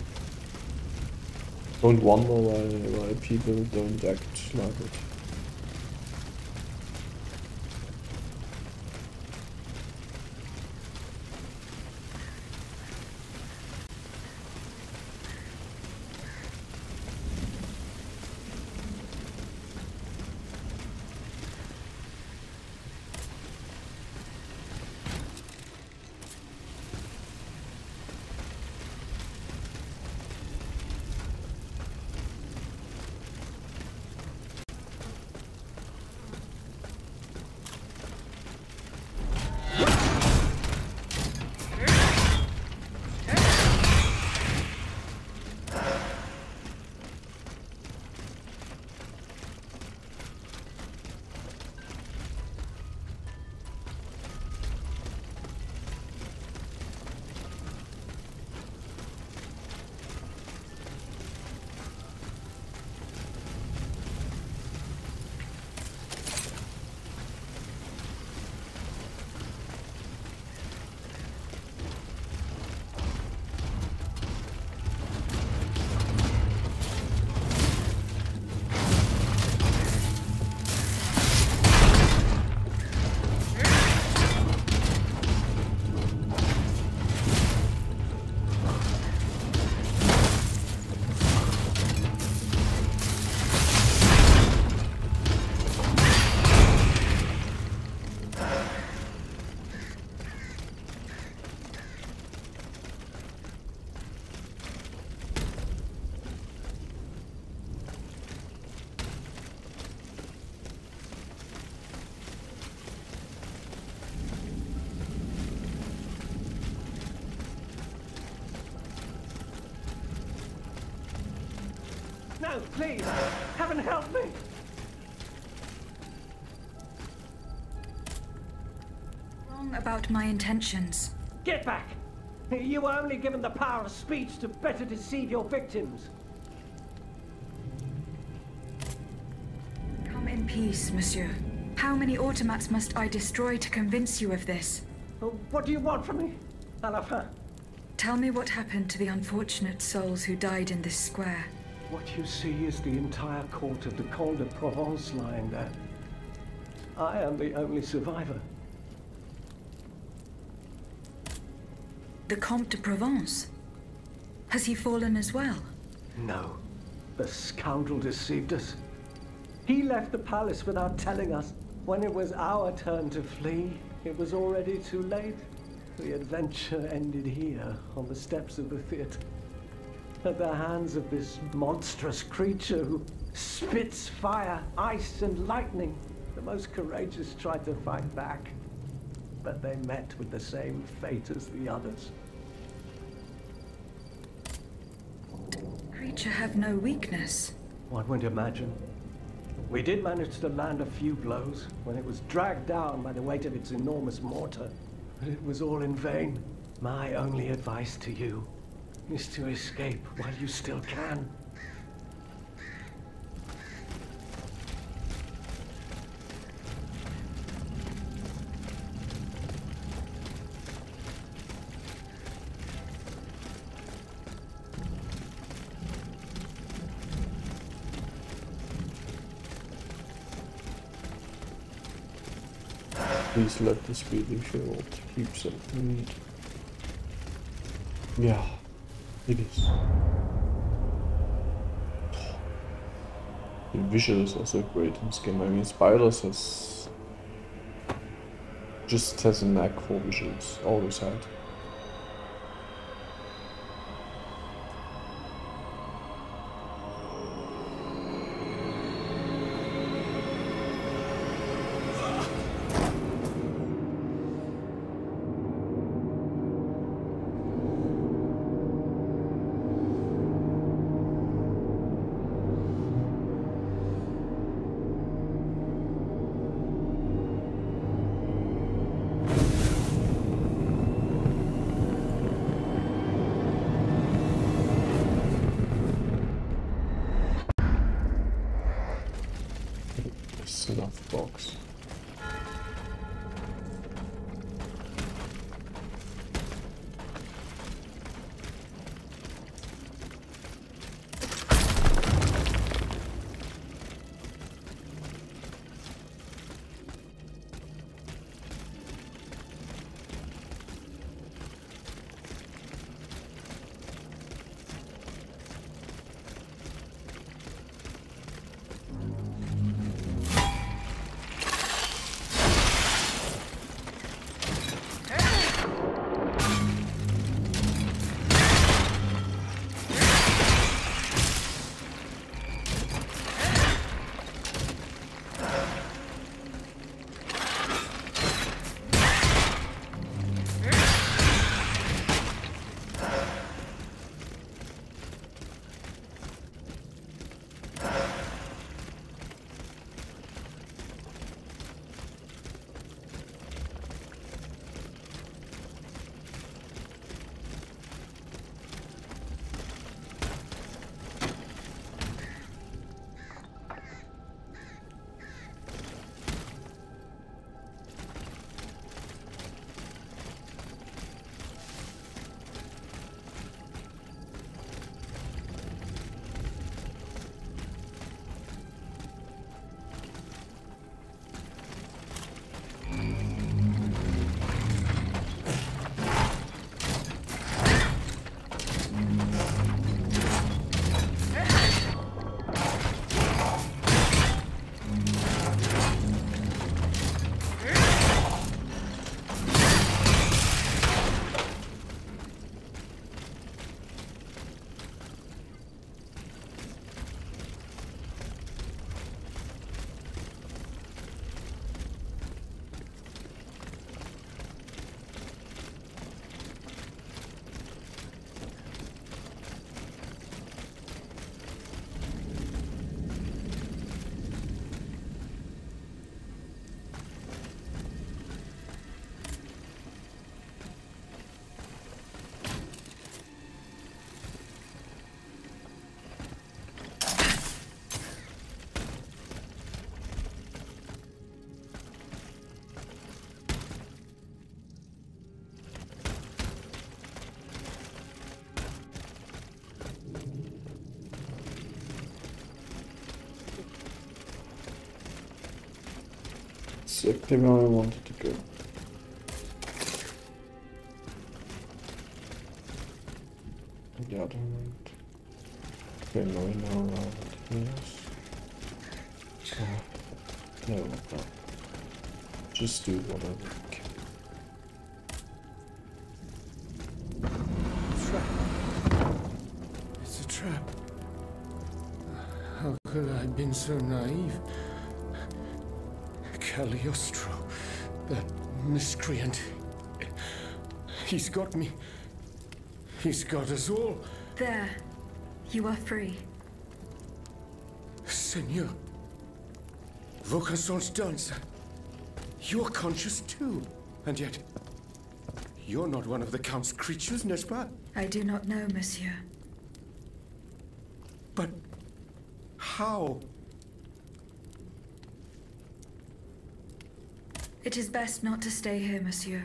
Don't wonder why people don't act like it. child, please! Heaven help me! Wrong about my intentions. Get back! You were only given the power of speech to better deceive your victims. Come in peace, monsieur. How many automats must I destroy to convince you of this? What do you want from me, à la fin? Tell me what happened to the unfortunate souls who died in this square. What you see is the entire court of the Comte de Provence lying there. I am the only survivor. The Comte de Provence? Has he fallen as well? No. The scoundrel deceived us. He left the palace without telling us. When it was our turn to flee, it was already too late. The adventure ended here, on the steps of the theater. At the hands of this monstrous creature who spits fire, ice, and lightning. The most courageous tried to fight back, but they met with the same fate as the others. Creature have no weakness. One would imagine. We did manage to land a few blows when it was dragged down by the weight of its enormous mortar, but it was all in vain. My only advice to you is to escape while you still can. Please let this be the field. Keeps it neat. Yeah, it is. The visuals are so great in this game. I mean, Spiders has a knack for visuals. Always had. exactly where I wanted to go. The other one. Okay, no, around. Yes. No, no. Just do whatever you can. It's a trap. How could I have been so naive? Cagliostro, that miscreant. He's got me. He's got us all. There. You are free. Senor. Vocations dancer. You're conscious too. And yet, you're not one of the Count's creatures, n'est-ce pas? I do not know, monsieur. But how? It is best not to stay here, monsieur.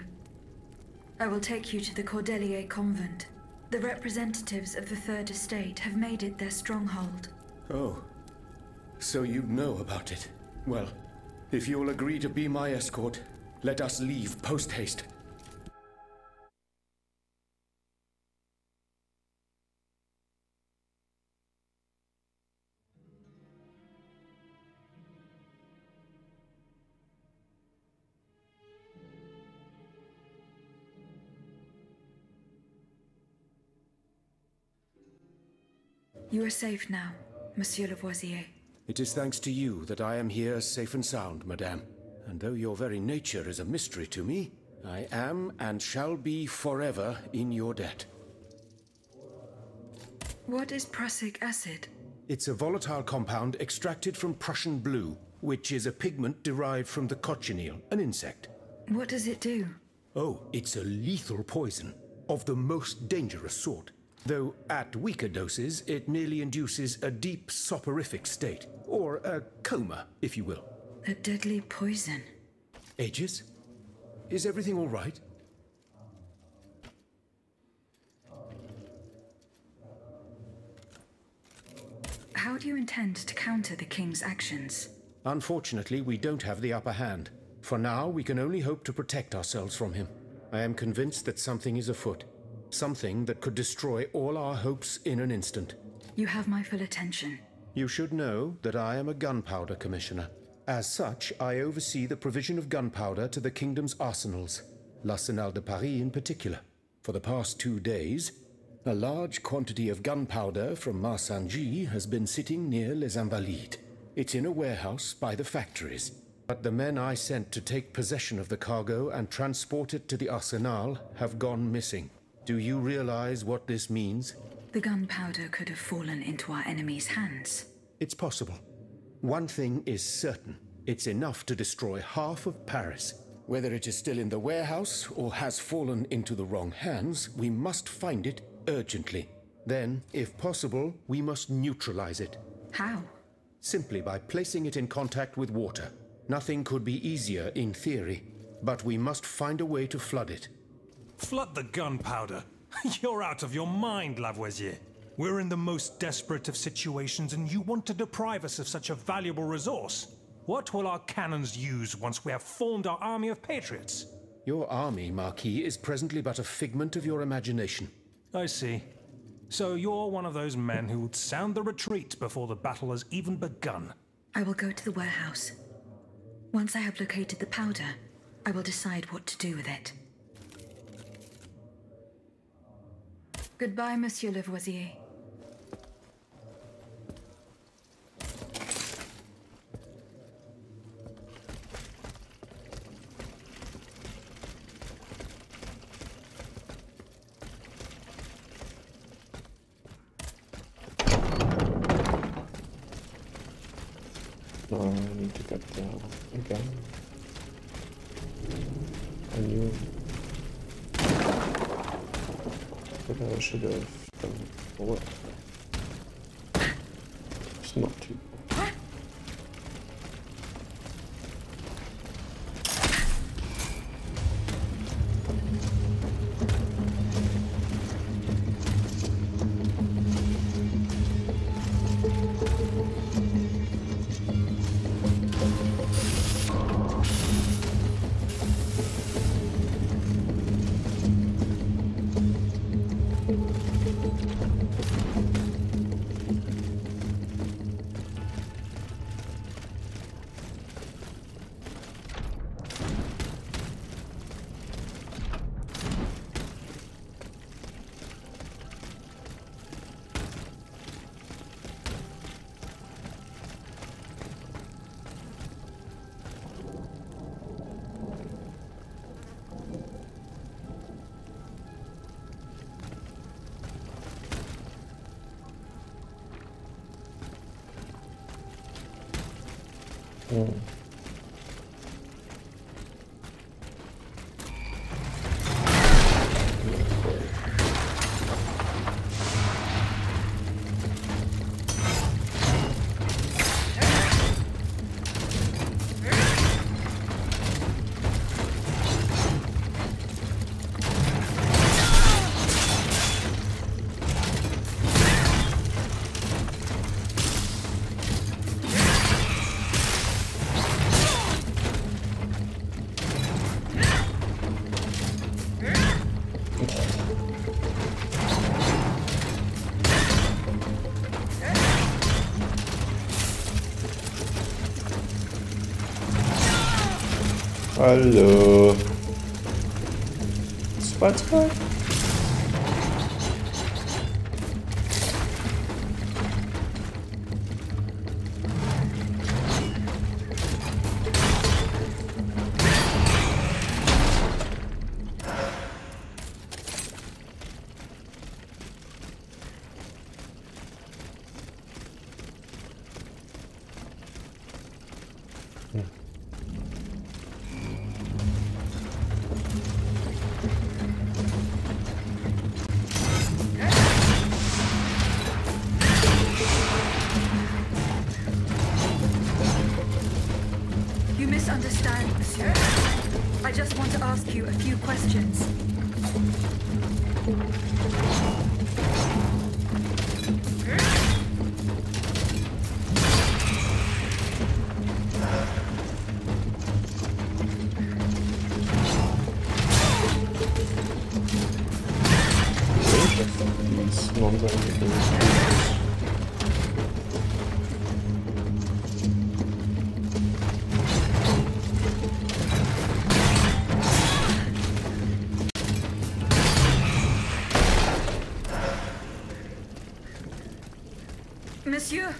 I will take you to the Cordelier convent. The representatives of the Third Estate have made it their stronghold. Oh, so you know about it. Well, if you'll agree to be my escort, let us leave post-haste. You are safe now, Monsieur Lavoisier. It is thanks to you that I am here safe and sound, madame. And though your very nature is a mystery to me, I am and shall be forever in your debt. What is prussic acid? It's a volatile compound extracted from Prussian blue, which is a pigment derived from the cochineal, an insect. What does it do? Oh, it's a lethal poison, of the most dangerous sort. Though at weaker doses, it merely induces a deep soporific state, or a coma, if you will. A deadly poison. Aegis? Is everything all right? How do you intend to counter the King's actions? Unfortunately, we don't have the upper hand. For now, we can only hope to protect ourselves from him. I am convinced that something is afoot. Something that could destroy all our hopes in an instant. You have my full attention. You should know that I am a gunpowder commissioner. As such, I oversee the provision of gunpowder to the kingdom's arsenals, l'Arsenal de Paris in particular. For the past 2 days, a large quantity of gunpowder from Marsangy has been sitting near Les Invalides. It's in a warehouse by the factories. But the men I sent to take possession of the cargo and transport it to the Arsenal have gone missing. Do you realize what this means? The gunpowder could have fallen into our enemy's hands. It's possible. One thing is certain. It's enough to destroy half of Paris. Whether it is still in the warehouse or has fallen into the wrong hands, we must find it urgently. Then, if possible, we must neutralize it. How? Simply by placing it in contact with water. Nothing could be easier in theory, but we must find a way to flood it. Flood the gunpowder? You're out of your mind, Lavoisier. We're in the most desperate of situations and you want to deprive us of such a valuable resource. What will our cannons use once we have formed our army of patriots? Your army, Marquis, is presently but a figment of your imagination. I see. So you're one of those men who would sound the retreat before the battle has even begun. I will go to the warehouse. Once I have located the powder, I will decide what to do with it. Goodbye, Monsieur Lavoisier. No, I need to get down again. I knew that I should have done it before. It's not too bad. Hallo. Spatula. You misunderstand, monsieur. I just want to ask you a few questions. Monsieur?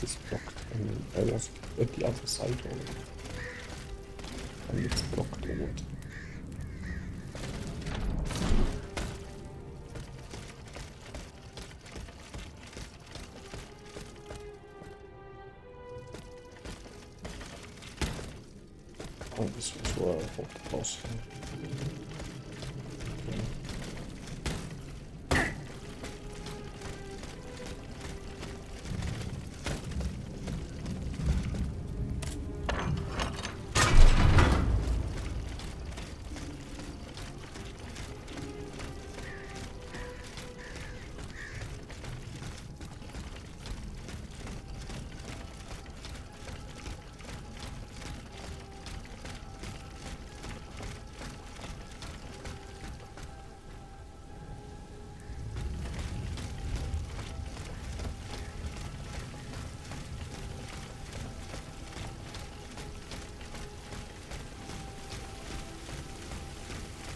This blocked and I was at the other side already. And it's blocked or what? Oh, this was where I thought the boss.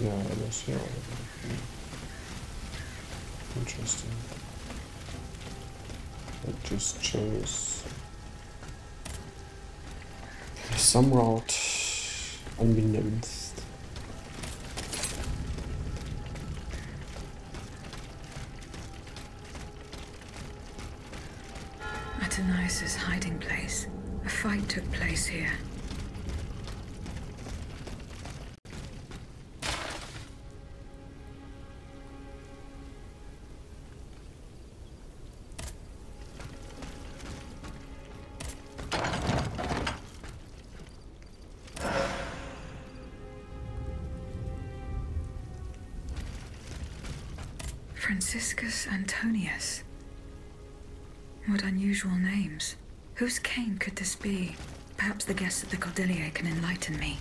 Yeah, it is here. Interesting. I just chose some route unbeknownst. Athenais' hiding place. A fight took place here. Franciscus Antonius. What unusual names. Whose cane could this be? Perhaps the guests at the Cordelier can enlighten me.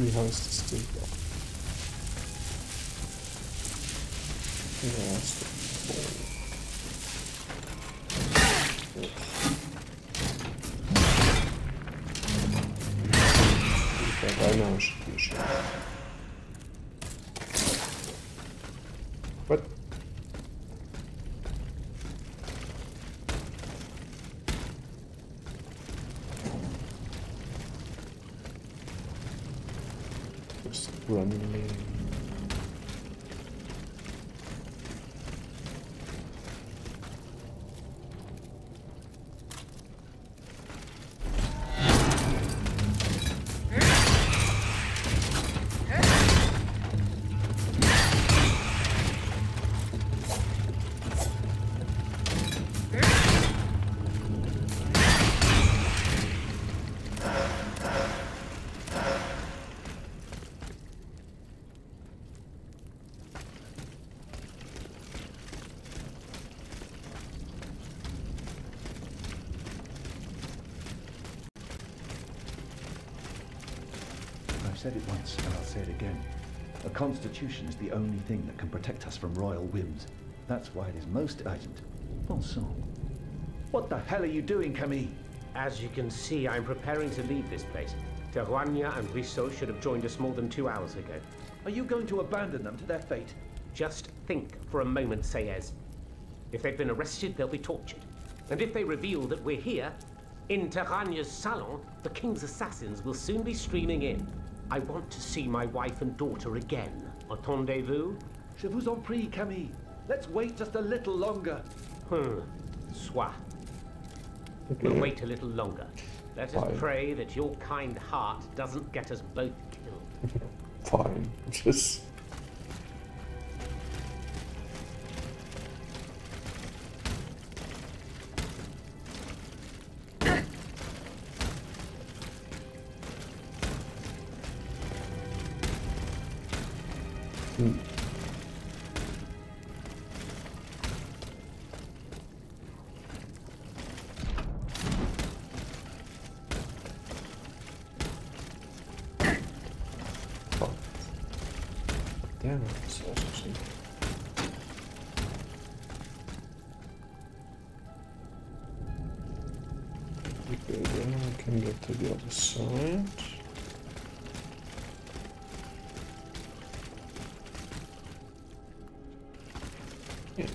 Wie heißt das Ding doch? Ja, ist beinahe schon. What? Just running. I've said it once, and I'll say it again. A constitution is the only thing that can protect us from royal whims. That's why it is most urgent. Bon sang. What the hell are you doing, Camille? As you can see, I'm preparing to leave this place. Teruania and Risso should have joined us more than 2 hours ago. Are you going to abandon them to their fate? Just think for a moment, Sayez. If they've been arrested, they'll be tortured. And if they reveal that we're here, in Teruania's salon, the king's assassins will soon be streaming in. I want to see my wife and daughter again. Entendez-vous? Je vous en prie, Camille. Let's wait just a little longer. Soit. Okay. We'll wait a little longer. Let us pray that your kind heart doesn't get us both killed. Fine. Just... Damn, that's awesome. Okay, then I can get to the other side. Yeah.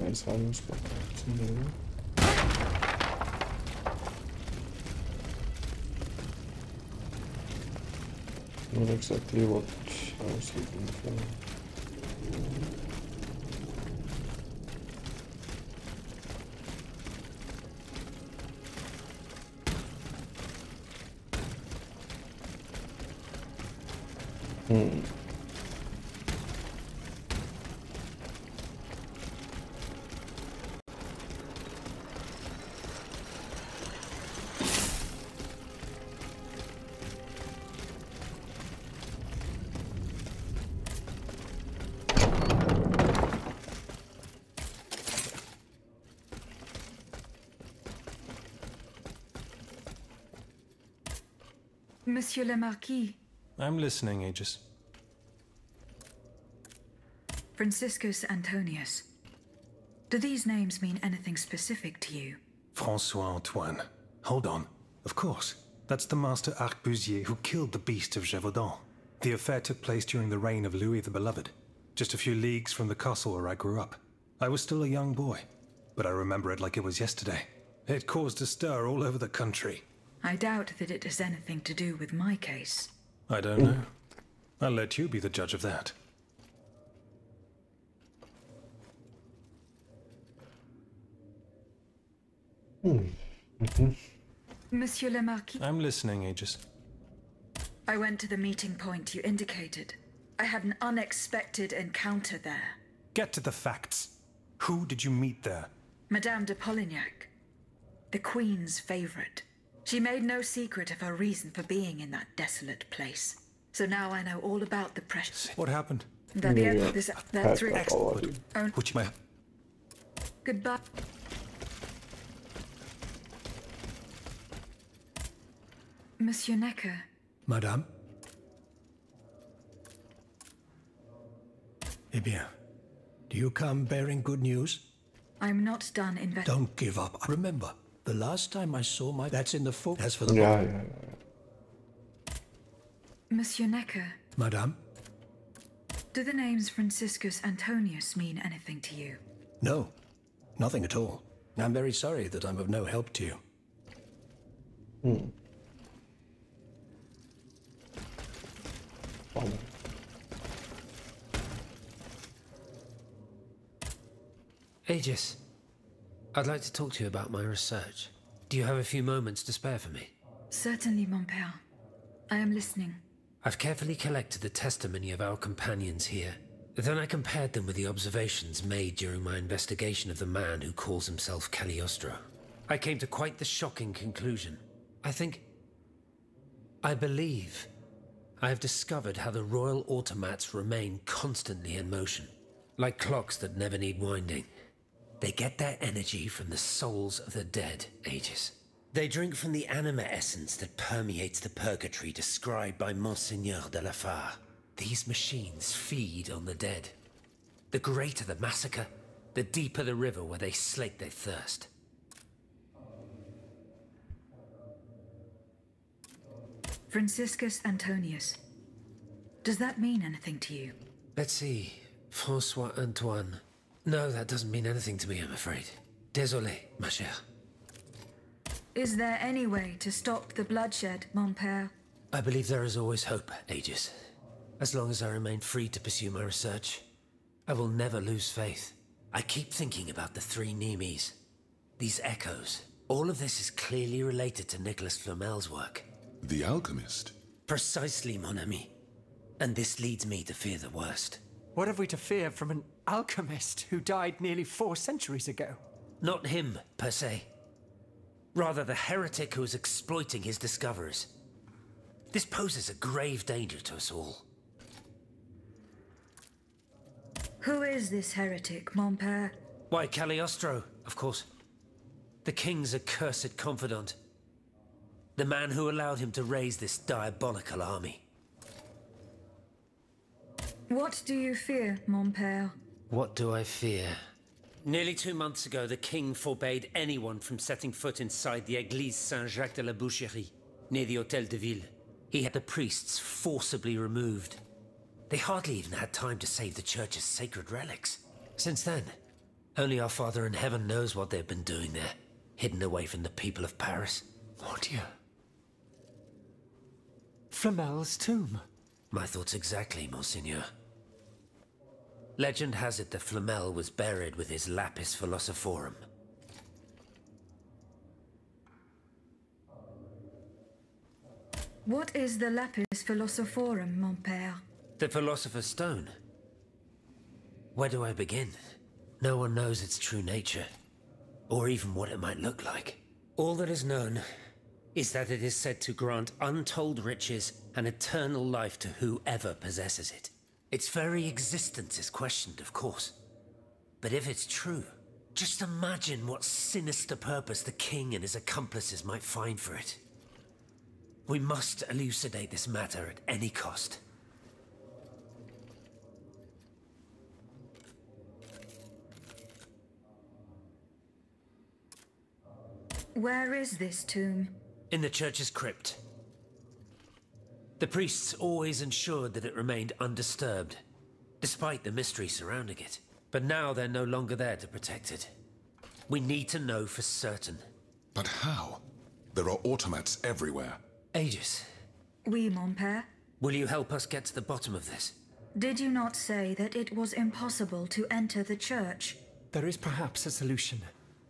Nice hiding spot there. Not exactly what I was looking for. Monsieur le Marquis. I'm listening, Aegis. Franciscus Antonius. Do these names mean anything specific to you? Francois Antoine. Hold on. Of course. That's the master arquebusier who killed the beast of Gévaudan. The affair took place during the reign of Louis the Beloved, just a few leagues from the castle where I grew up. I was still a young boy, but I remember it like it was yesterday. It caused a stir all over the country. I doubt that it has anything to do with my case. I don't know. I'll let you be the judge of that. Monsieur le Marquis. I'm listening, Aegis. I went to the meeting point you indicated. I had an unexpected encounter there. Get to the facts. Who did you meet there? Madame de Polignac, the Queen's favorite. She made no secret of her reason for being in that desolate place. So now I know all about the precious. What happened? That's excellent. Which may... Goodbye. Monsieur Necker. Madame? Eh bien, do you come bearing good news? I'm not done investigating. Don't give up. Remember, the last time I saw my... That's in the folk. As for the... Yeah. Monsieur Necker. Madame? Do the names Franciscus Antonius mean anything to you? No, nothing at all. I'm very sorry that I'm of no help to you. Aegis, I'd like to talk to you about my research. Do you have a few moments to spare for me? Certainly, mon père. I am listening. I've carefully collected the testimony of our companions here. Then I compared them with the observations made during my investigation of the man who calls himself Cagliostro. I came to quite the shocking conclusion. I believe I have discovered how the royal automats remain constantly in motion, like clocks that never need winding. They get their energy from the souls of the dead, Aegis. They drink from the anima essence that permeates the purgatory described by Monseigneur de la Fare. These machines feed on the dead. The greater the massacre, the deeper the river where they slake their thirst. Franciscus Antonius. Does that mean anything to you? Let's see. François Antoine. No, that doesn't mean anything to me, I'm afraid. Désolé, ma chère. Is there any way to stop the bloodshed, mon père? I believe there is always hope, Aegis. As long as I remain free to pursue my research, I will never lose faith. I keep thinking about the three Nemes. These echoes. All of this is clearly related to Nicholas Flamel's work. The alchemist? Precisely, mon ami. And this leads me to fear the worst. What have we to fear from an alchemist who died nearly 4 centuries ago? Not him, per se. Rather the heretic who is exploiting his discoveries. This poses a grave danger to us all. Who is this heretic, mon père? Why, Cagliostro, of course. The king's accursed confidant. The man who allowed him to raise this diabolical army. What do you fear, mon père? What do I fear? Nearly 2 months ago, the king forbade anyone from setting foot inside the Église Saint-Jacques de la Boucherie, near the Hôtel de Ville. He had the priests forcibly removed. They hardly even had time to save the church's sacred relics. Since then, only our Father in Heaven knows what they've been doing there, hidden away from the people of Paris. Mon Dieu. Flamel's tomb. My thoughts exactly, Monseigneur. Legend has it that Flamel was buried with his lapis philosophorum. What is the lapis philosophorum, mon père? The Philosopher's Stone. Where do I begin? No one knows its true nature, or even what it might look like. All that is known is that it is said to grant untold riches and eternal life to whoever possesses it. Its very existence is questioned, of course. But if it's true, just imagine what sinister purpose the king and his accomplices might find for it. We must elucidate this matter at any cost. Where is this tomb? In the church's crypt. The priests always ensured that it remained undisturbed, despite the mystery surrounding it. But now they're no longer there to protect it. We need to know for certain. But how? There are automats everywhere. Aegis. Oui, mon père. Will you help us get to the bottom of this? Did you not say that it was impossible to enter the church? There is perhaps a solution.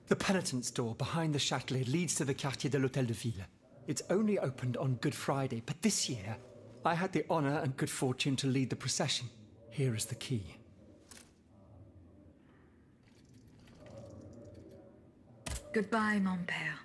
The penitent's door behind the Châtelet leads to the Quartier de l'Hôtel de Ville. It's only opened on Good Friday, but this year, I had the honor and good fortune to lead the procession. Here is the key. Goodbye, mon père.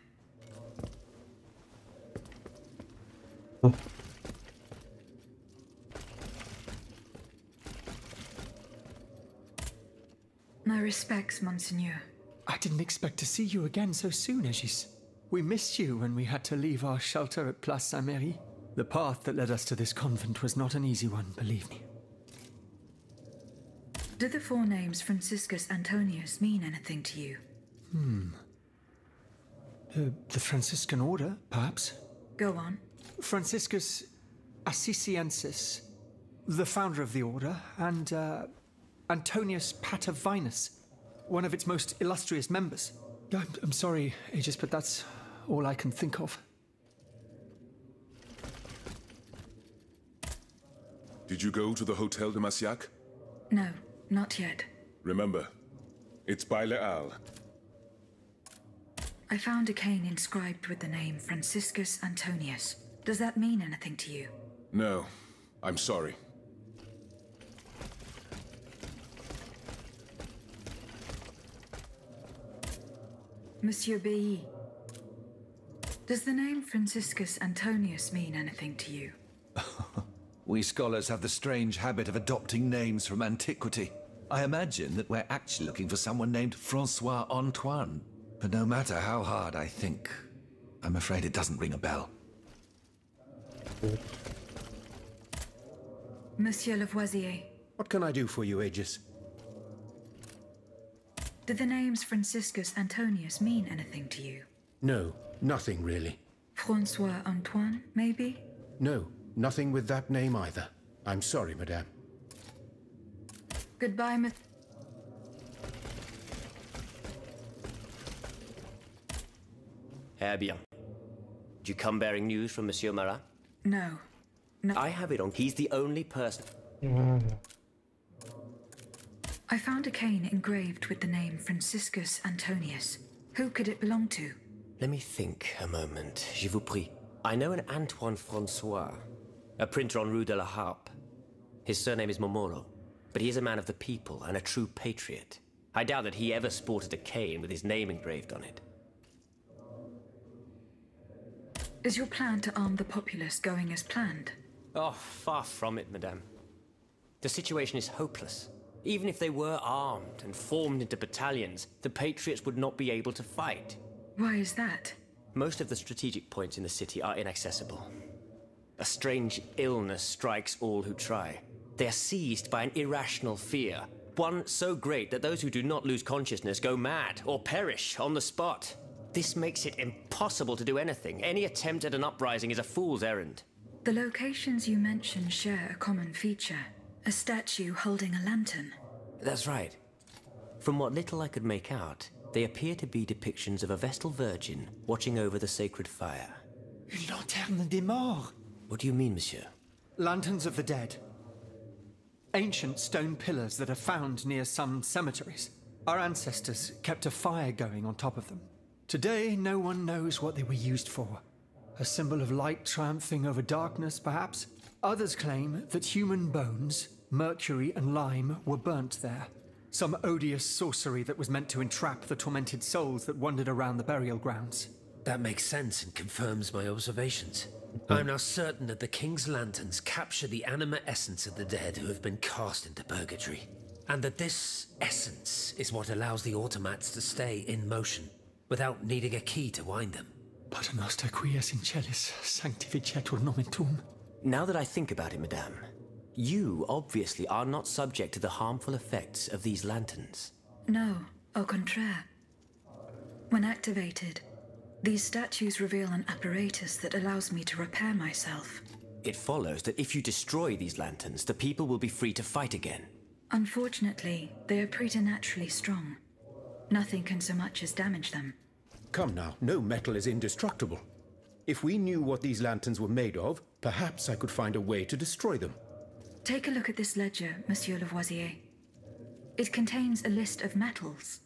My respects, Monseigneur. I didn't expect to see you again so soon, Aegis. We missed you when we had to leave our shelter at Place Saint-Méry. The path that led us to this convent was not an easy one, believe me. Do the four names Franciscus Antonius mean anything to you? The Franciscan order, perhaps? Go on. Franciscus Assisiensis, the founder of the order, and Antonius Patavinus, one of its most illustrious members. I'm sorry, Aegis, but that's all I can think of. Did you go to the Hotel de Massiac? No, not yet. Remember, it's by Les Halles. I found a cane inscribed with the name Franciscus Antonius. Does that mean anything to you? No, I'm sorry. Monsieur Bailly, does the name Franciscus Antonius mean anything to you? We scholars have the strange habit of adopting names from antiquity. I imagine that we're actually looking for someone named Francois Antoine. But no matter how hard I think, I'm afraid it doesn't ring a bell. Monsieur Lavoisier. What can I do for you, Aegis? Do the names Franciscus Antonius mean anything to you? No, nothing really. Francois Antoine, maybe? No, nothing with that name either. I'm sorry, madame. Goodbye, Eh bien. Did you come bearing news from Monsieur Marat? No. I have it on. He's the only person. I found a cane engraved with the name Franciscus Antonius. Who could it belong to? Let me think a moment. Je vous prie. I know an Antoine Francois, a printer on Rue de la Harpe. His surname is Momoro, but he is a man of the people and a true patriot. I doubt that he ever sported a cane with his name engraved on it. Is your plan to arm the populace going as planned? Oh, far from it, madame. The situation is hopeless. Even if they were armed and formed into battalions, the Patriots would not be able to fight. Why is that? Most of the strategic points in the city are inaccessible. A strange illness strikes all who try. They are seized by an irrational fear, one so great that those who do not lose consciousness go mad or perish on the spot. This makes it impossible to do anything. Any attempt at an uprising is a fool's errand. The locations you mentioned share a common feature. A statue holding a lantern. That's right. From what little I could make out, they appear to be depictions of a Vestal Virgin watching over the sacred fire. Une lanterne des morts. What do you mean, monsieur? Lanterns of the dead. Ancient stone pillars that are found near some cemeteries. Our ancestors kept a fire going on top of them. Today, no one knows what they were used for. A symbol of light triumphing over darkness, perhaps? Others claim that human bones, mercury and lime, were burnt there. Some odious sorcery that was meant to entrap the tormented souls that wandered around the burial grounds. That makes sense and confirms my observations. I'm now certain that the King's lanterns capture the anima essence of the dead who have been cast into purgatory. And that this essence is what allows the automats to stay in motion, without needing a key to wind them. Pater noster qui es in celis, sanctificetur nomen tuum. Now that I think about it, madame, you obviously are not subject to the harmful effects of these lanterns. No, au contraire. When activated, these statues reveal an apparatus that allows me to repair myself. It follows that if you destroy these lanterns, the people will be free to fight again. Unfortunately, they are preternaturally strong. Nothing can so much as damage them. Come now, no metal is indestructible. If we knew what these lanterns were made of, perhaps I could find a way to destroy them. Take a look at this ledger, Monsieur Lavoisier. It contains a list of metals.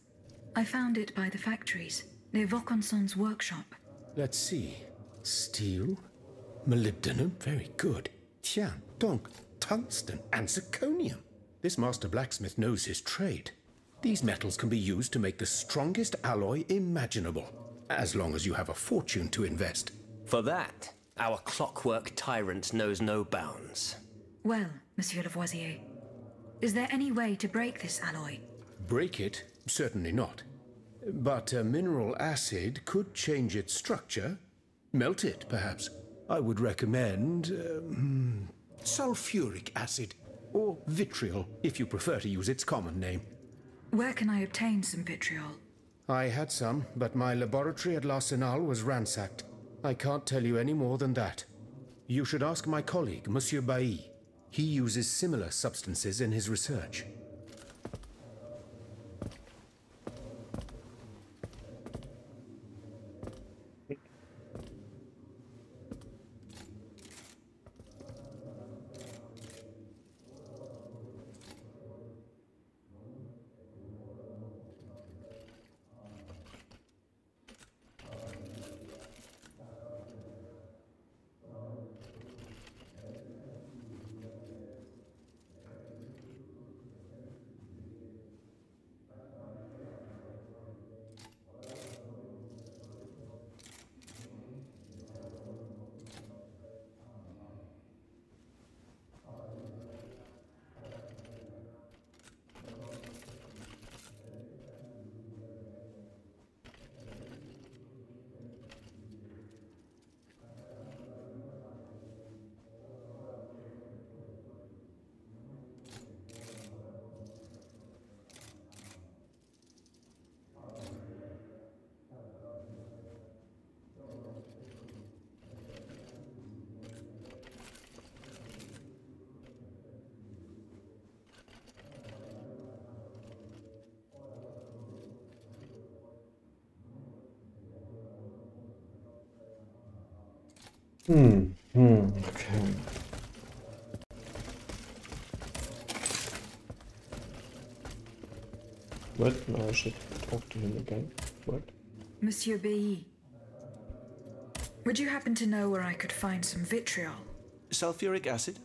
I found it by the factories, near Vaucanson's workshop. Let's see. Steel, molybdenum, very good. Tiens, donc, tungsten and zirconium. This master blacksmith knows his trade. These metals can be used to make the strongest alloy imaginable, as long as you have a fortune to invest. For that, our clockwork tyrant knows no bounds. Well, Monsieur Lavoisier, is there any way to break this alloy? Break it? Certainly not. But a mineral acid could change its structure. Melt it, perhaps. I would recommend sulfuric acid, or vitriol, if you prefer to use its common name. Where can I obtain some vitriol? I had some, but my laboratory at L'Arsenal was ransacked. I can't tell you any more than that. You should ask my colleague, Monsieur Bailly. He uses similar substances in his research. Okay. What? No, I should talk to him again. What? Monsieur Bailly, would you happen to know where I could find some vitriol? Sulfuric acid?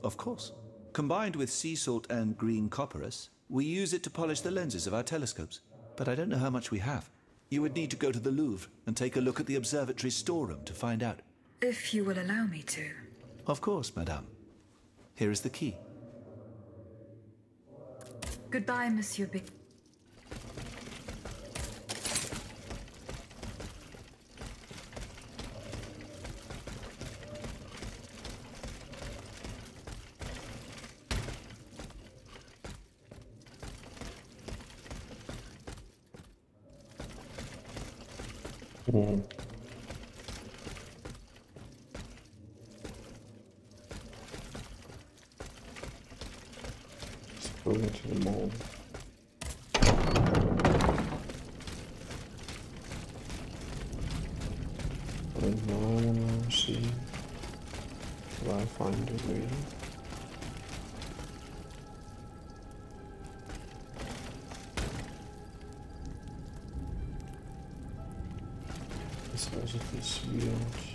Of course. Combined with sea salt and green copperas, we use it to polish the lenses of our telescopes. But I don't know how much we have. You would need to go to the Louvre and take a look at the observatory's storeroom to find out. If you will allow me to. Of course, madame. Here is the key. Goodbye, Monsieur Big. Go into the mall. And now I wanna see where I find it really. The size of these wheels.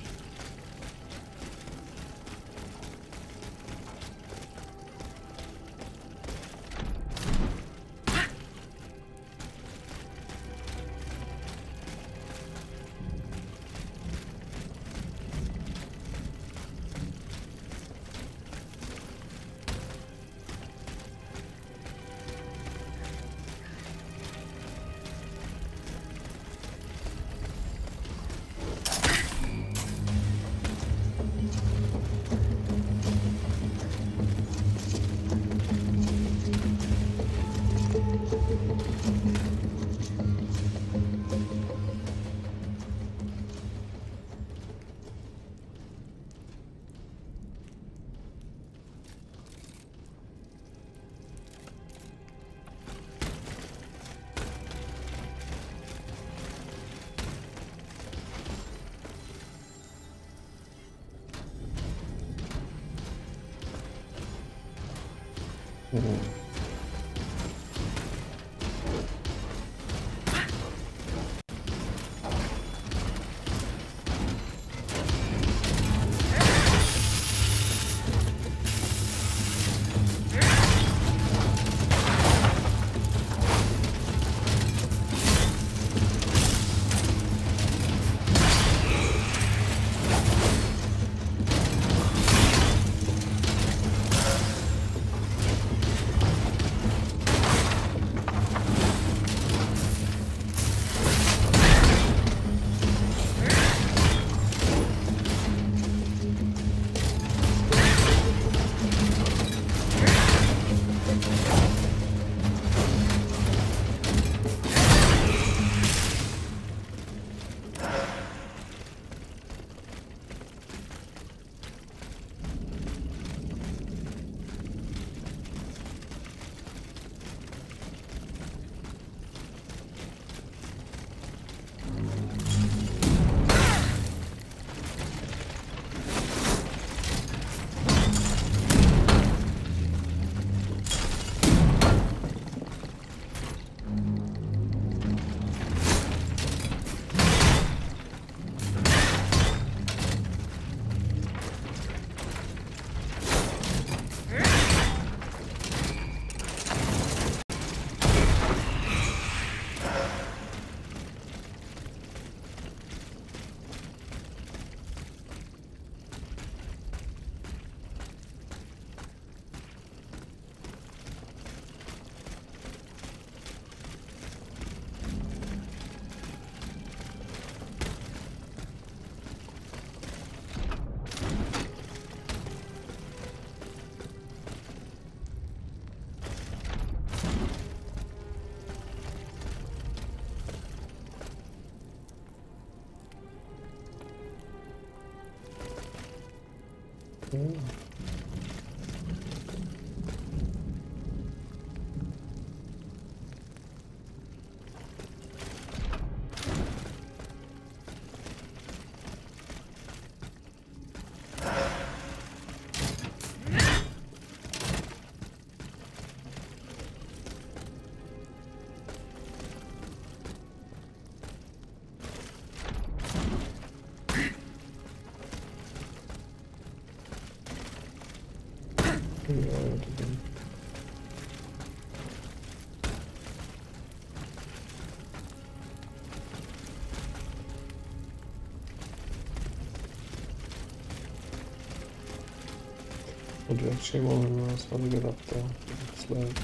Would you actually want to get up there? It's like...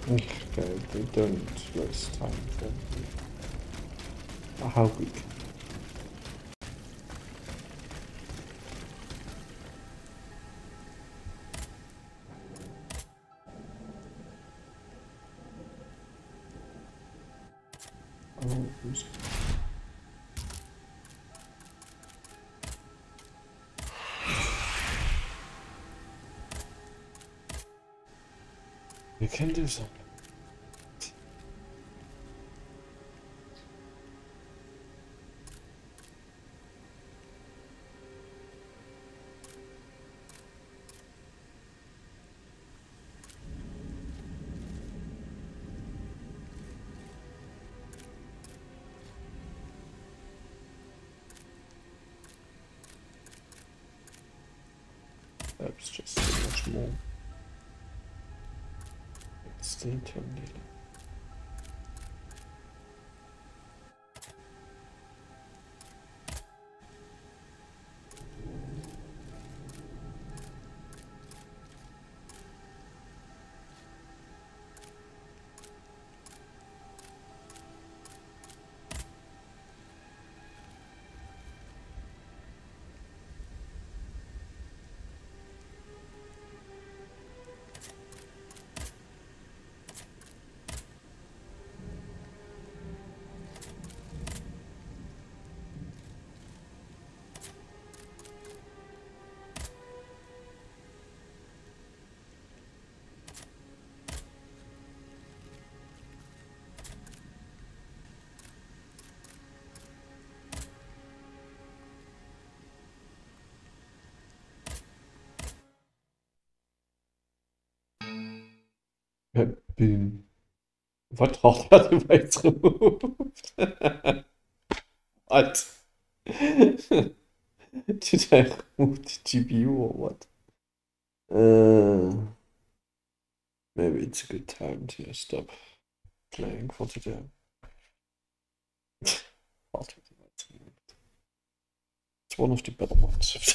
Okay, we don't waste time for how we can. You can do something. That's just too much more. It's still too late. Boom. What all that device removed? What? Did I remove the GPU or what? Maybe it's a good time to stop playing for today. It's one of the better ones.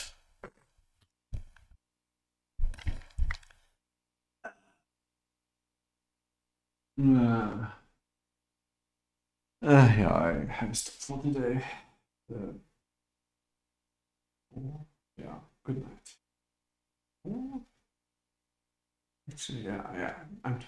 Yeah, I have stopped for today. Yeah, good night. Actually, yeah, I'm